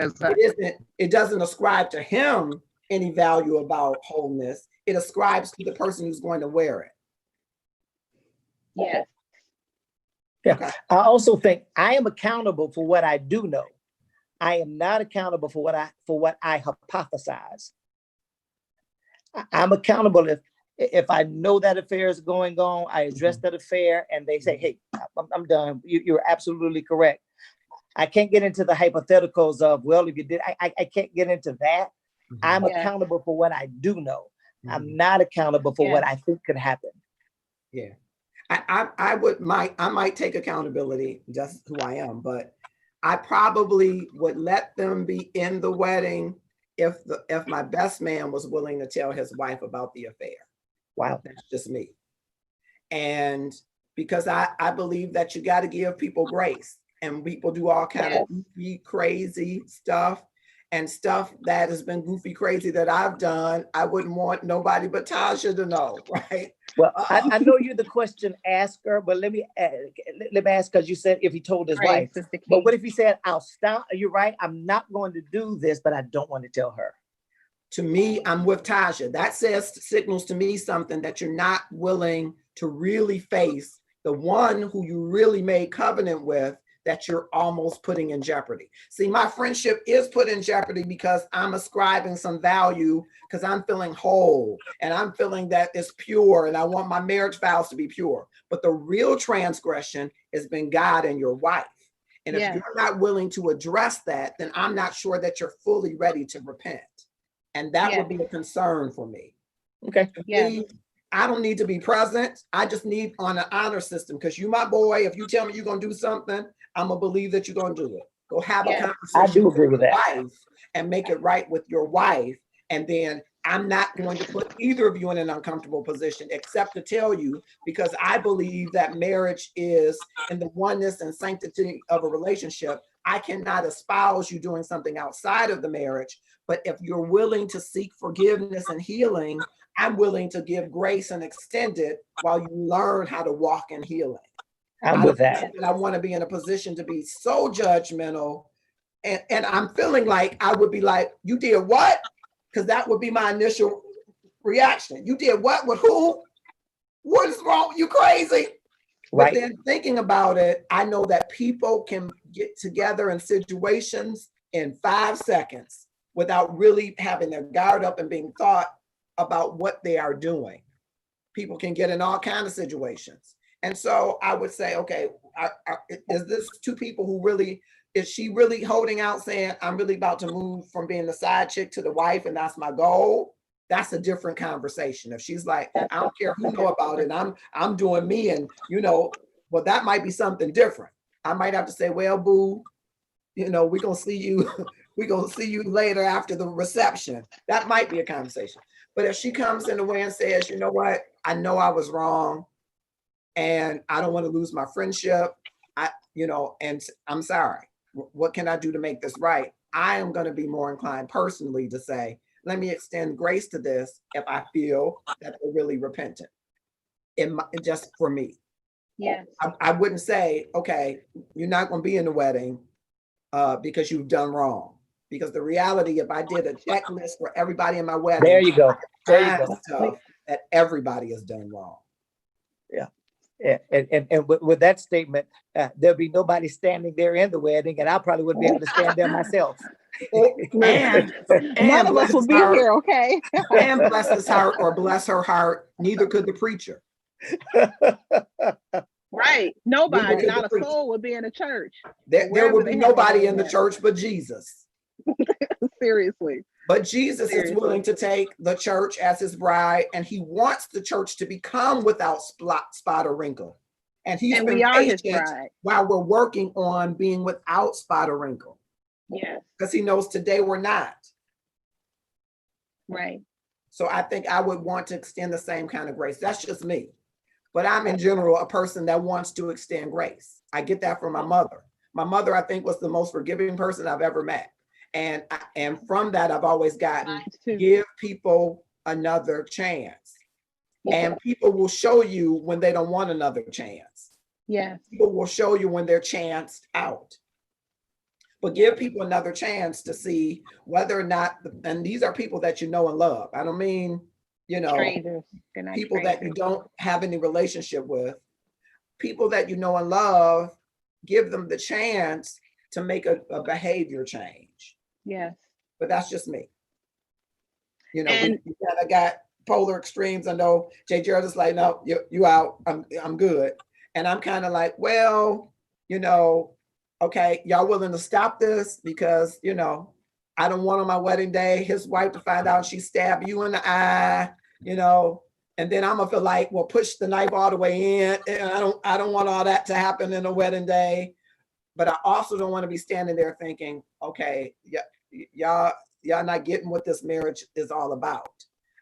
it doesn't ascribe to him any value about wholeness. It ascribes to the person who's going to wear it. Yes. Yeah. Okay. I also think I am accountable for what I do know. I am not accountable for what I hypothesize. I'm accountable if I know that affair is going on, I address that affair, and they say, "Hey, I'm done. You're absolutely correct." I can't get into the hypotheticals of, well, if you did, I can't get into that. I'm accountable for what I do know. I'm not accountable for what I think could happen. Yeah. I might take accountability, just who I am, but I probably would let them be in the wedding if my best man was willing to tell his wife about the affair. Wow. That's just me. And because I believe that you got to give people grace, and people do all kind of goofy, crazy stuff, and stuff that has been goofy, crazy that I've done. I wouldn't want nobody but Tasha to know, right? Well, I know you're the question asker, but let me ask, because you said if he told his wife. But what if he said, I'll stop, you're right, I'm not going to do this, but I don't want to tell her? To me, I'm with Tasha. That signals to me something that you're not willing to really face the one who you really made covenant with, that you're almost putting in jeopardy. See, my friendship is put in jeopardy because I'm ascribing some value, because I'm feeling whole and I'm feeling that it's pure and I want my marriage vows to be pure. But the real transgression has been God and your wife. And if you're not willing to address that, then I'm not sure that you're fully ready to repent. And that would be a concern for me. Okay. Yeah. I don't need to be present. I just need on an honor system, because you my boy. If you tell me you're going to do something, I'm going to believe that you're going to do it. Go have a conversation. I do agree with that. Wife and make it right with your wife. And then I'm not going to put either of you in an uncomfortable position, except to tell you, because I believe that marriage is in the oneness and sanctity of a relationship. I cannot espouse you doing something outside of the marriage. But if you're willing to seek forgiveness and healing, I'm willing to give grace and extend it while you learn how to walk in healing. I'm with that. I want to be in a position to be so judgmental. And I'm feeling like I would be like, you did what? Because that would be my initial reaction. You did what with who? What is wrong? You crazy? Right. But then thinking about it, I know that people can get together in situations in 5 seconds without really having their guard up and being thought about what they are doing. People can get in all kinds of situations. And so I would say, okay, is this two people who really, is she really holding out saying, I'm really about to move from being the side chick to the wife and that's my goal? That's a different conversation. If she's like, I don't care who know about it, I'm doing me, and well, that might be something different. I might have to say, well, boo, we're gonna see you, we're gonna see you later after the reception. That might be a conversation. But if she comes in the way and says, you know what, I know I was wrong and I don't want to lose my friendship, and I'm sorry. What can I do to make this right? I am going to be more inclined personally to say, let me extend grace to this if I feel that they're really repentant. Just for me. Yes. I wouldn't say, okay, you're not going to be in the wedding because you've done wrong. Because the reality, if I did a checklist for everybody in my wedding, There you go. There you go. Stuff that everybody has done wrong. Yeah. Yeah. And with that statement, there'll be nobody standing there in the wedding, and I probably wouldn't be able to stand there myself. And none of us will be here, okay? And bless his heart or bless her heart, neither could the preacher. Right. Nobody, not a soul would be in the church. There would be nobody in the church but Jesus. Seriously. But Jesus is willing to take the church as his bride, and he wants the church to become without spot or wrinkle. And he's been patient while we're working on being without spot or wrinkle. Yes. Because he knows today we're not. Right. So I think I would want to extend the same kind of grace. That's just me. But I'm in general a person that wants to extend grace. I get that from my mother. My mother, I think, was the most forgiving person I've ever met. And from that, I've always gotten, give people another chance. And people will show you when they don't want another chance. Yeah. People will show you when they're chanced out. But give people another chance to see whether or not, and these are people that you know and love. I don't mean, strangers. People that you don't have any relationship with. People that you know and love, give them the chance to make a behavior change. Yes. But that's just me. We kind of got polar extremes. I know Jay Gerald is like, no, you out. I'm good. And I'm kind of like, well, okay, y'all willing to stop this? Because, I don't want on my wedding day his wife to find out she stabbed you in the eye, and then I'm gonna feel like, well, push the knife all the way in. And I don't want all that to happen in a wedding day. But I also don't want to be standing there thinking, okay, y'all not getting what this marriage is all about.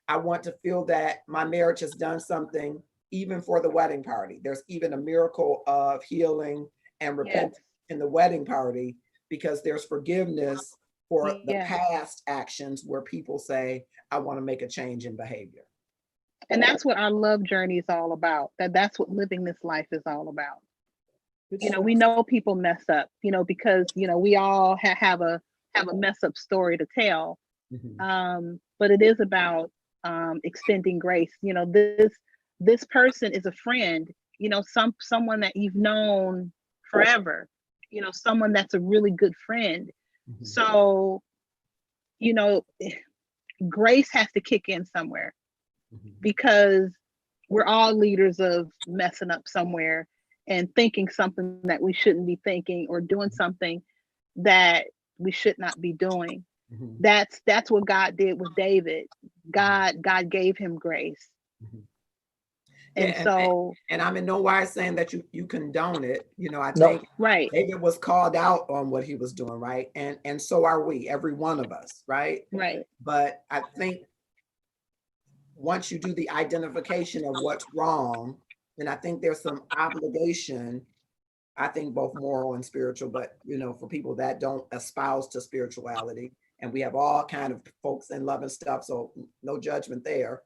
I want to feel that my marriage has done something, even for the wedding party. There's even a miracle of healing and repentance in the wedding party, because there's forgiveness for the past actions where people say, I want to make a change in behavior. And that's what our love journey is all about. That's what living this life is all about. We know people mess up, because, we all have a mess up story to tell. Mm-hmm. But it is about extending grace. This person is a friend, someone that you've known forever, someone that's a really good friend. Mm-hmm. So, grace has to kick in somewhere, mm-hmm. because we're all leaders of messing up somewhere and thinking something that we shouldn't be thinking, or doing something that we should not be doing. Mm-hmm. That's what God did with David. God gave him grace. Mm-hmm. And I'm in no wise saying that you condone it. I think David was called out on what he was doing, right? And so are we, every one of us, right? Right. But I think once you do the identification of what's wrong, then I think there's some obligation, I think both moral and spiritual, but for people that don't espouse to spirituality, and we have all kind of folks in love and stuff, so no judgment there.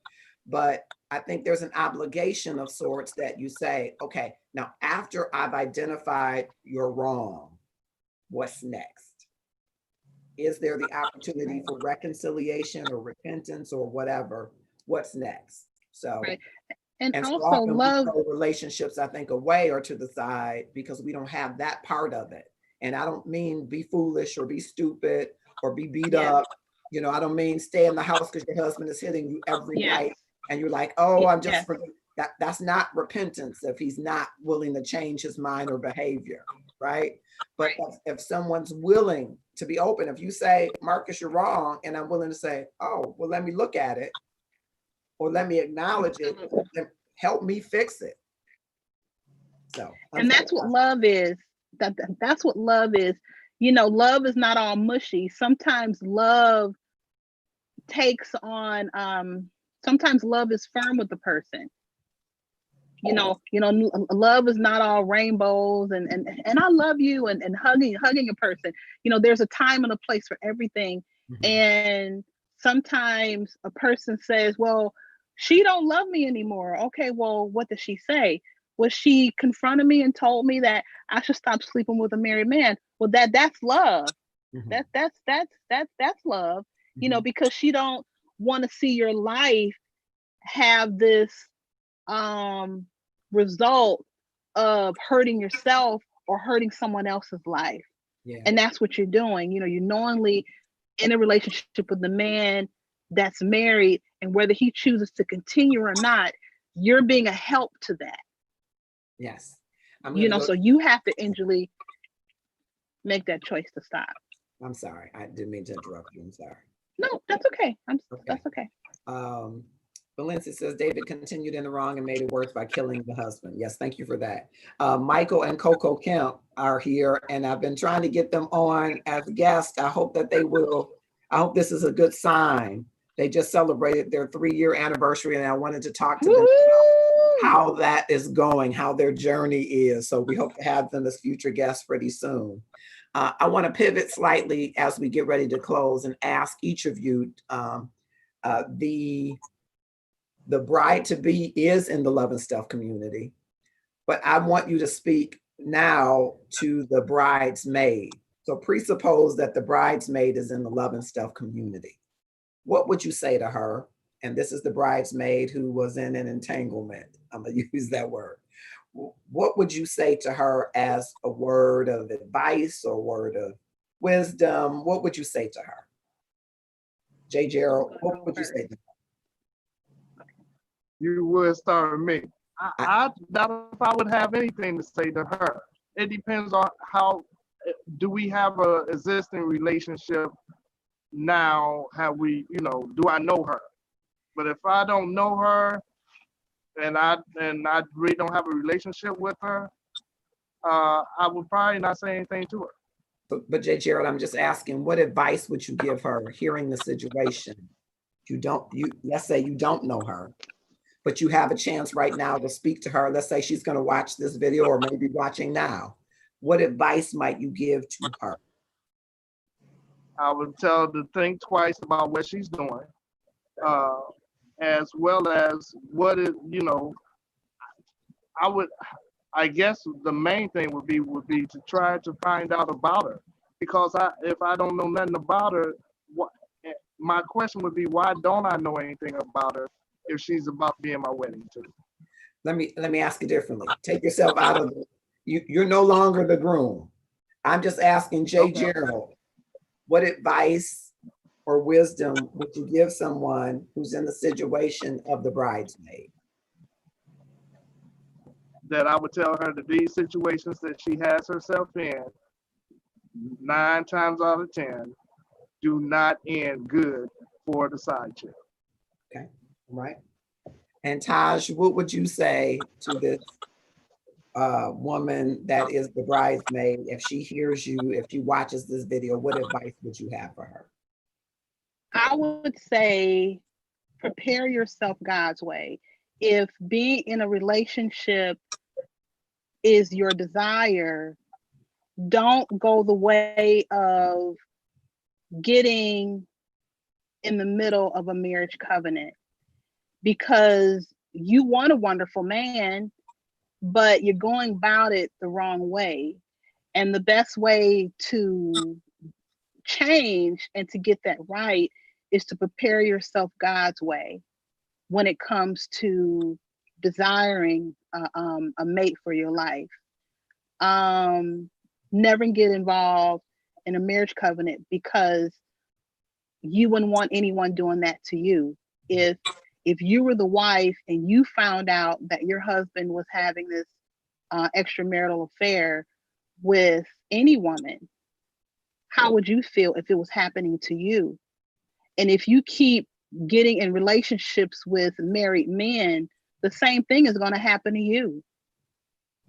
But I think there's an obligation of sorts that you say, okay, now after I've identified you're wrong, what's next? Is there the opportunity for reconciliation or repentance or whatever? What's next? So, right. And so also love relationships, I think, away or to the side because we don't have that part of it. And I don't mean be foolish or be stupid or be beat up, You know, I don't mean stay in the house because your husband is hitting you every Yes. night and you're like, oh, I'm just Yes. forgetting. That's not repentance if he's not willing to change his mind or behavior, right? But if someone's willing to be open, if you say, Marcus, you're wrong, and I'm willing to say, oh, well, let me look at it, or let me acknowledge it, and help me fix it. So, And that's what love is. That's what love is. You know, love is not all mushy. Sometimes love takes on, sometimes love is firm with the person. You know, love is not all rainbows and I love you and hugging a person. You know, there's a time and a place for everything. And sometimes a person says, well, she don't love me anymore. Okay, well, what does she say? Well, she confronted me and told me that I should stop sleeping with a married man. Well, that's love. That's love. You know, because she don't want to see your life have this result of hurting yourself or hurting someone else's life. Yeah. And that's what you're doing. You know, you're knowingly in a relationship with the man that's married, and whether he chooses to continue or not, you're being a help to that. Yes. You know, so you have to individually make that choice to stop. I'm sorry. I didn't mean to interrupt you. I'm sorry. No, that's okay. That's okay. Valencia says David continued in the wrong and made it worse by killing the husband. Yes, thank you for that. Michael and Coco Kemp are here, and I've been trying to get them on as guests. I hope that they will. I hope this is a good sign. They just celebrated their 3-year anniversary, and I wanted to talk to them about how that is going, how their journey is. So we hope to have them as future guests pretty soon. I want to pivot slightly as we get ready to close and ask each of you, the bride-to-be is in the Love and Stuff community, but I want you to speak now to the bridesmaid. So presuppose that the bridesmaid is in the Love and Stuff community. What would you say to her? And this is the bridesmaid who was in an entanglement. I'm gonna use that word. What would you say to her as a word of advice or word of wisdom? What would you say to her? J. Gerald, what would you say to her? You would start with me. I doubt if I would have anything to say to her. It depends on how, do we have a existing relationship now? Have we, do I know her? But if I don't know her and I really don't have a relationship with her, I would probably not say anything to her. But J. Gerald, I'm just asking, what advice would you give her hearing the situation? Let's say you don't know her, but you have a chance right now to speak to her. Let's say she's going to watch this video or maybe watching now. What advice might you give to her? I would tell her to think twice about what she's doing, as well as what is, I guess the main thing would be to try to find out about her, because if I don't know nothing about her, my question would be, why don't I know anything about her if she's about to be in my wedding too? Let me ask you differently. Take yourself out of it. You're no longer the groom. I'm just asking J. Gerald, what advice or wisdom would you give someone who's in the situation of the bridesmaid? That I would tell her that these situations that she has herself in, 9 times out of 10, do not end good for the side chick. Okay, all right. And Taj, what would you say to this woman that is the bridesmaid? If she hears you, if she watches this video, what advice would you have for her? I would say, prepare yourself God's way. If being in a relationship is your desire, don't go the way of getting in the middle of a marriage covenant, because you want a wonderful man, but you're going about it the wrong way. And the best way to change and to get that right is to prepare yourself God's way when it comes to desiring a mate for your life. Never get involved in a marriage covenant, because you wouldn't want anyone doing that to you. If you were the wife and you found out that your husband was having this extramarital affair with any woman, how would you feel if it was happening to you? And if you keep getting in relationships with married men, the same thing is going to happen to you.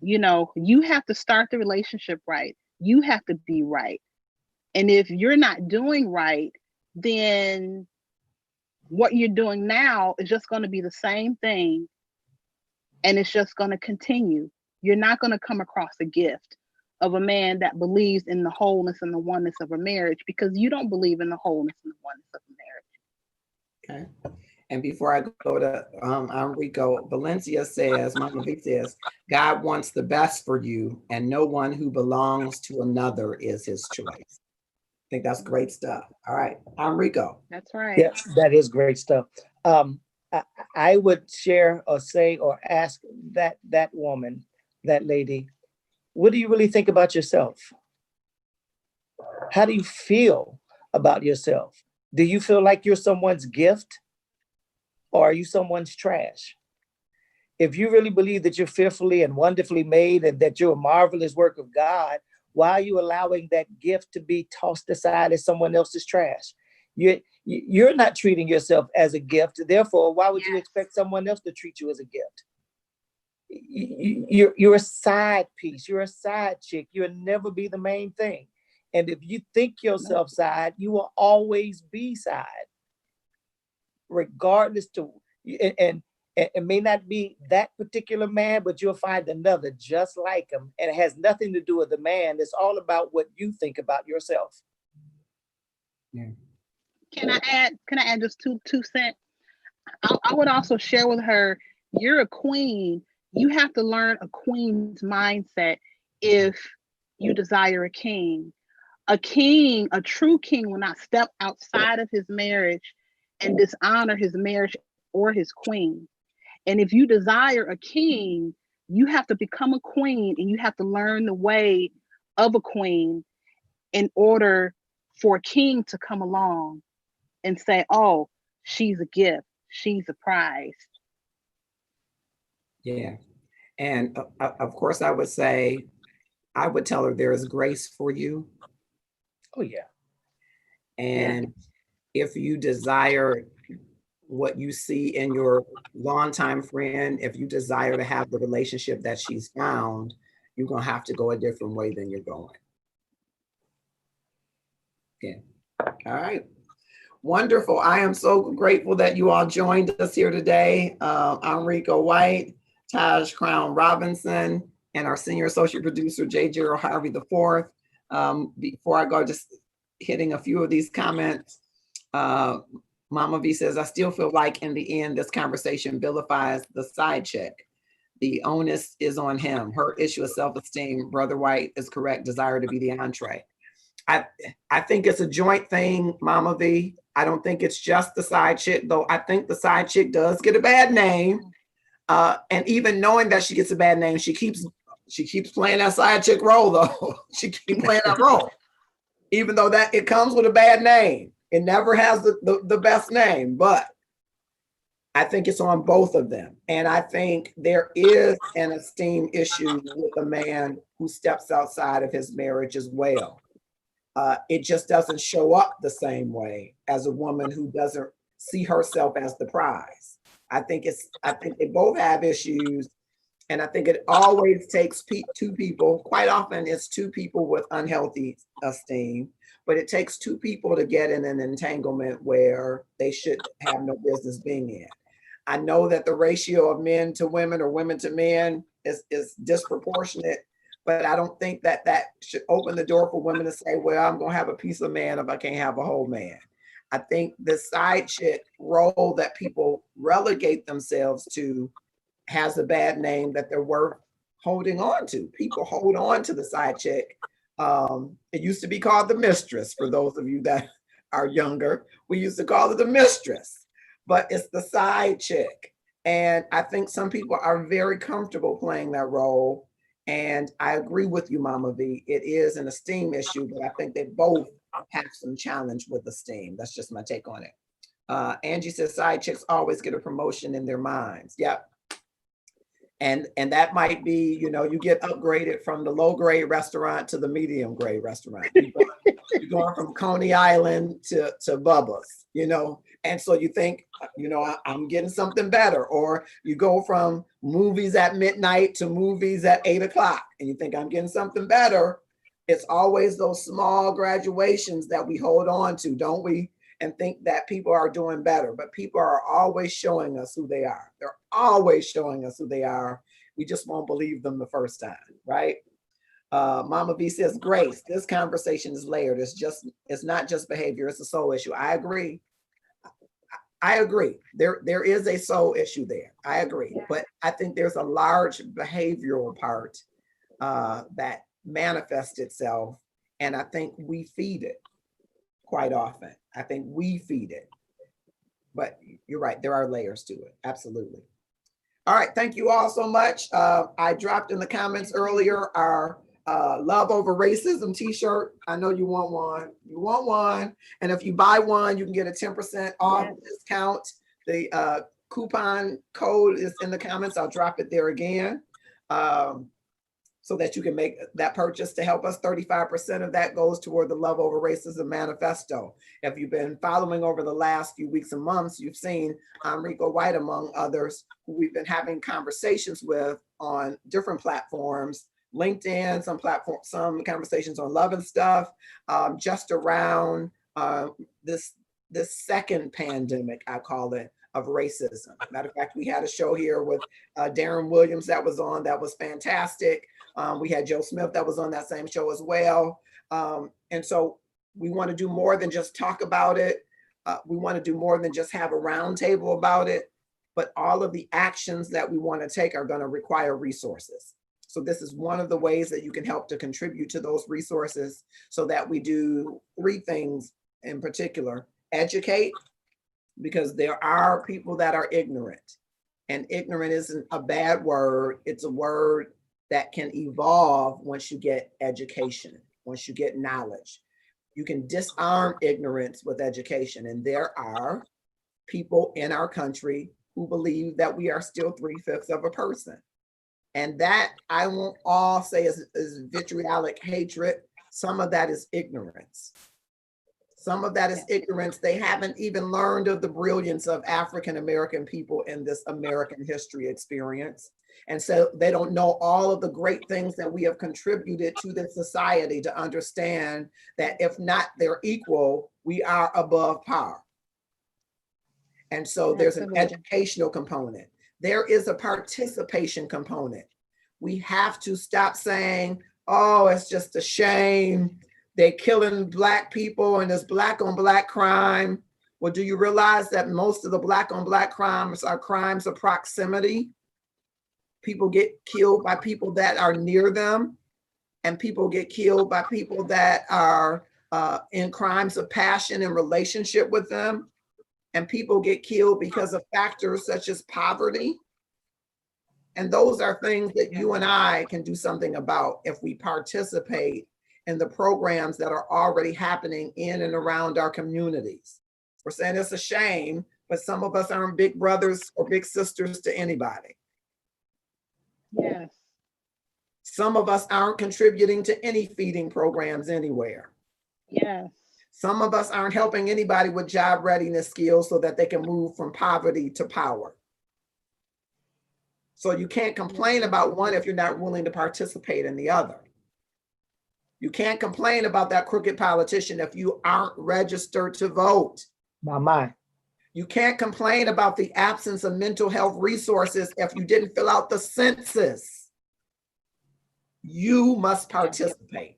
You know, you have to start the relationship right. You have to be right. And if you're not doing right, then what you're doing now is just going to be the same thing, and it's just going to continue. You're not going to come across a gift of a man that believes in the wholeness and the oneness of a marriage, because you don't believe in the wholeness and the oneness of a marriage. Okay. And before I go to Enrico, Valencia says, Mama V says, God wants the best for you, and no one who belongs to another is his choice. I think that's great stuff. All right, Enrico. That's right. Yes, that is great stuff. I would share or say or ask that woman, that lady, what do you really think about yourself? How do you feel about yourself? Do you feel like you're someone's gift, or are you someone's trash? If you really believe that you're fearfully and wonderfully made and that you're a marvelous work of God, why are you allowing that gift to be tossed aside as someone else's trash? You're not treating yourself as a gift. Therefore, why would you expect someone else to treat you as a gift? You're a side piece. You're a side chick. You'll never be the main thing. And if you think yourself side, you will always be side, regardless to, and it may not be that particular man, but you'll find another just like him. And it has nothing to do with the man. It's all about what you think about yourself. Yeah. Can I add just two cents? I would also share with her, you're a queen. You have to learn a queen's mindset if you desire a king. A king, a true king, will not step outside of his marriage and dishonor his marriage or his queen. And if you desire a king, you have to become a queen, and you have to learn the way of a queen in order for a king to come along and say, oh, she's a gift, she's a prize. Yeah. And of course, I would say, I would tell her there is grace for you. Oh, yeah. And if you desire what you see in your longtime friend, if you desire to have the relationship that she's found, you're going to have to go a different way than you're going. Yeah. All right. Wonderful. I am so grateful that you all joined us here today. Enrico White, Taj Crown Robinson, and our senior associate producer, J. Gerald Harvey IV. Before I go, just hitting a few of these comments. Mama V says, I still feel like in the end, this conversation vilifies the side chick. The onus is on him. Her issue of self-esteem. Brother White is correct. Desire to be the entree. I think it's a joint thing, Mama V. I don't think it's just the side chick, though. I think the side chick does get a bad name. And even knowing that she gets a bad name, she keeps playing that side chick role, though. She keeps playing that role. Even though that it comes with a bad name. It never has the best name, but I think it's on both of them. And I think there is an esteem issue with a man who steps outside of his marriage as well. It just doesn't show up the same way as a woman who doesn't see herself as the prize. I think they both have issues. And I think it always takes two people. Quite often it's two people with unhealthy esteem, but it takes two people to get in an entanglement where they should have no business being in. I know that the ratio of men to women or women to men is disproportionate, but I don't think that should open the door for women to say, well, I'm going to have a piece of man if I can't have a whole man. I think the side chick role that people relegate themselves to has a bad name that they're worth holding on to. People hold on to the side chick. It used to be called the mistress. For those of you that are younger, we used to call it the mistress, but it's the side chick. And I think some people are very comfortable playing that role. And I agree with you, Mama V. It is an esteem issue, but I think they both have some challenge with esteem. That's just my take on it. Angie says side chicks always get a promotion in their minds. Yep. And that might be, you know, you get upgraded from the low grade restaurant to the medium grade restaurant. You're going from Coney Island to Bubba's, you know, and so you think, you know, I'm getting something better. Or you go from movies at midnight to movies at 8 o'clock, and you think I'm getting something better. It's always those small graduations that we hold on to, don't we? And think that people are doing better, but people are always showing us who they are. They're always showing us who they are. We just won't believe them the first time, right? Mama V says, Grace, this conversation is layered. It's not just behavior, it's a soul issue. I agree. I agree. There is a soul issue there. I agree. But I think there's a large behavioral part that manifests itself. And I think we feed it quite often. I think we feed it. But you're right, there are layers to it. Absolutely. All right, thank you all so much. I dropped in the comments earlier our Love Over Racism t-shirt. I know you want one. You want one. And if you buy one, you can get a 10% off discount. The coupon code is in the comments. I'll drop it there again. So that you can make that purchase to help us. 35% of that goes toward the Love Over Racism Manifesto. If you've been following over the last few weeks and months, you've seen Rico White, among others, who we've been having conversations with on different platforms, LinkedIn, some conversations on Love and Stuff, just around this second pandemic, I call it, of racism. Matter of fact, we had a show here with Darren Williams that was on, that was fantastic. We had Joe Smith that was on that same show as well. And so we want to do more than just talk about it. We want to do more than just have a roundtable about it, but all of the actions that we want to take are going to require resources. So this is one of the ways that you can help to contribute to those resources, so that we do three things in particular: educate, because there are people that are ignorant, and ignorant isn't a bad word. It's a word that can evolve once you get education, once you get knowledge. You can disarm ignorance with education. And there are people in our country who believe that we are still 3/5 of a person. And that I won't all say is vitriolic hatred. Some of that is ignorance. Some of that is ignorance. They haven't even learned of the brilliance of African-American people in this American history experience. And so they don't know all of the great things that we have contributed to this society to understand that if not they're equal, we are above par. And so there's an educational component. There is a participation component. We have to stop saying, oh, it's just a shame. They're killing Black people and there's Black on Black crime. Well, do you realize that most of the Black on Black crimes are crimes of proximity? People get killed by people that are near them, and people get killed by people that are in crimes of passion in relationship with them. And people get killed because of factors such as poverty. And those are things that you and I can do something about if we participate in the programs that are already happening in and around our communities. We're saying it's a shame, but some of us aren't big brothers or big sisters to anybody. Yes. Some of us aren't contributing to any feeding programs anywhere. Yes. Some of us aren't helping anybody with job readiness skills so that they can move from poverty to power. So you can't complain about one if you're not willing to participate in the other. You can't complain about that crooked politician if you aren't registered to vote. My mind. You can't complain about the absence of mental health resources if you didn't fill out the census. You must participate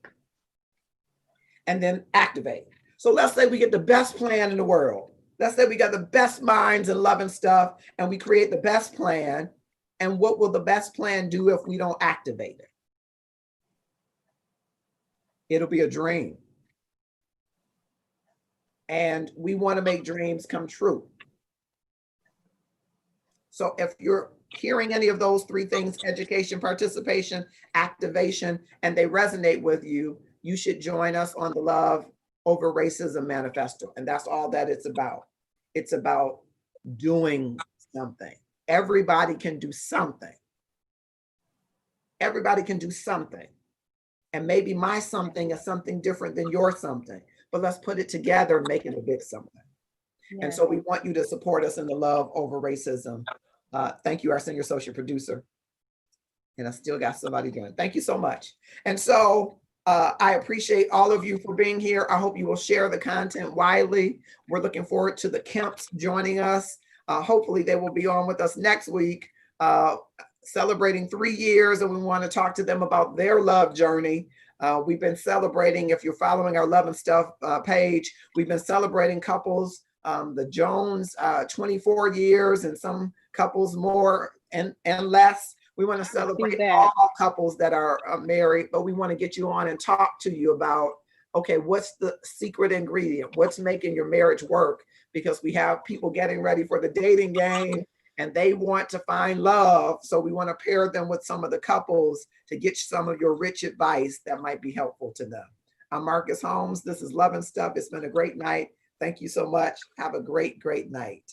and then activate. So let's say we get the best plan in the world. Let's say we got the best minds and Love and Stuff, and we create the best plan. And what will the best plan do if we don't activate it? It'll be a dream. And we want to make dreams come true. So if you're hearing any of those three things, education, participation, activation, and they resonate with you, you should join us on the Love Over Racism Manifesto. And that's all that it's about. It's about doing something. Everybody can do something. Everybody can do something. And maybe my something is something different than your something, but let's put it together and make it a big something. And so we want you to support us in the Love Over Racism. Thank you, our senior associate producer. And I still got somebody doing it. Thank you so much. And so I appreciate all of you for being here. I hope you will share the content widely. We're looking forward to the Kemps joining us. Hopefully they will be on with us next week, celebrating 3 years, and we want to talk to them about their love journey. We've been celebrating, if you're following our Love and Stuff page, we've been celebrating couples, the Jones 24 years, and some couples more and less. We want to celebrate all couples that are married, but we want to get you on and talk to you about, okay, what's the secret ingredient? What's making your marriage work? Because we have people getting ready for the dating game and they want to find love. So we want to pair them with some of the couples to get some of your rich advice that might be helpful to them. I'm Marcus Holmes. This is Love and Stuff. It's been a great night. Thank you so much. Have a great, great night.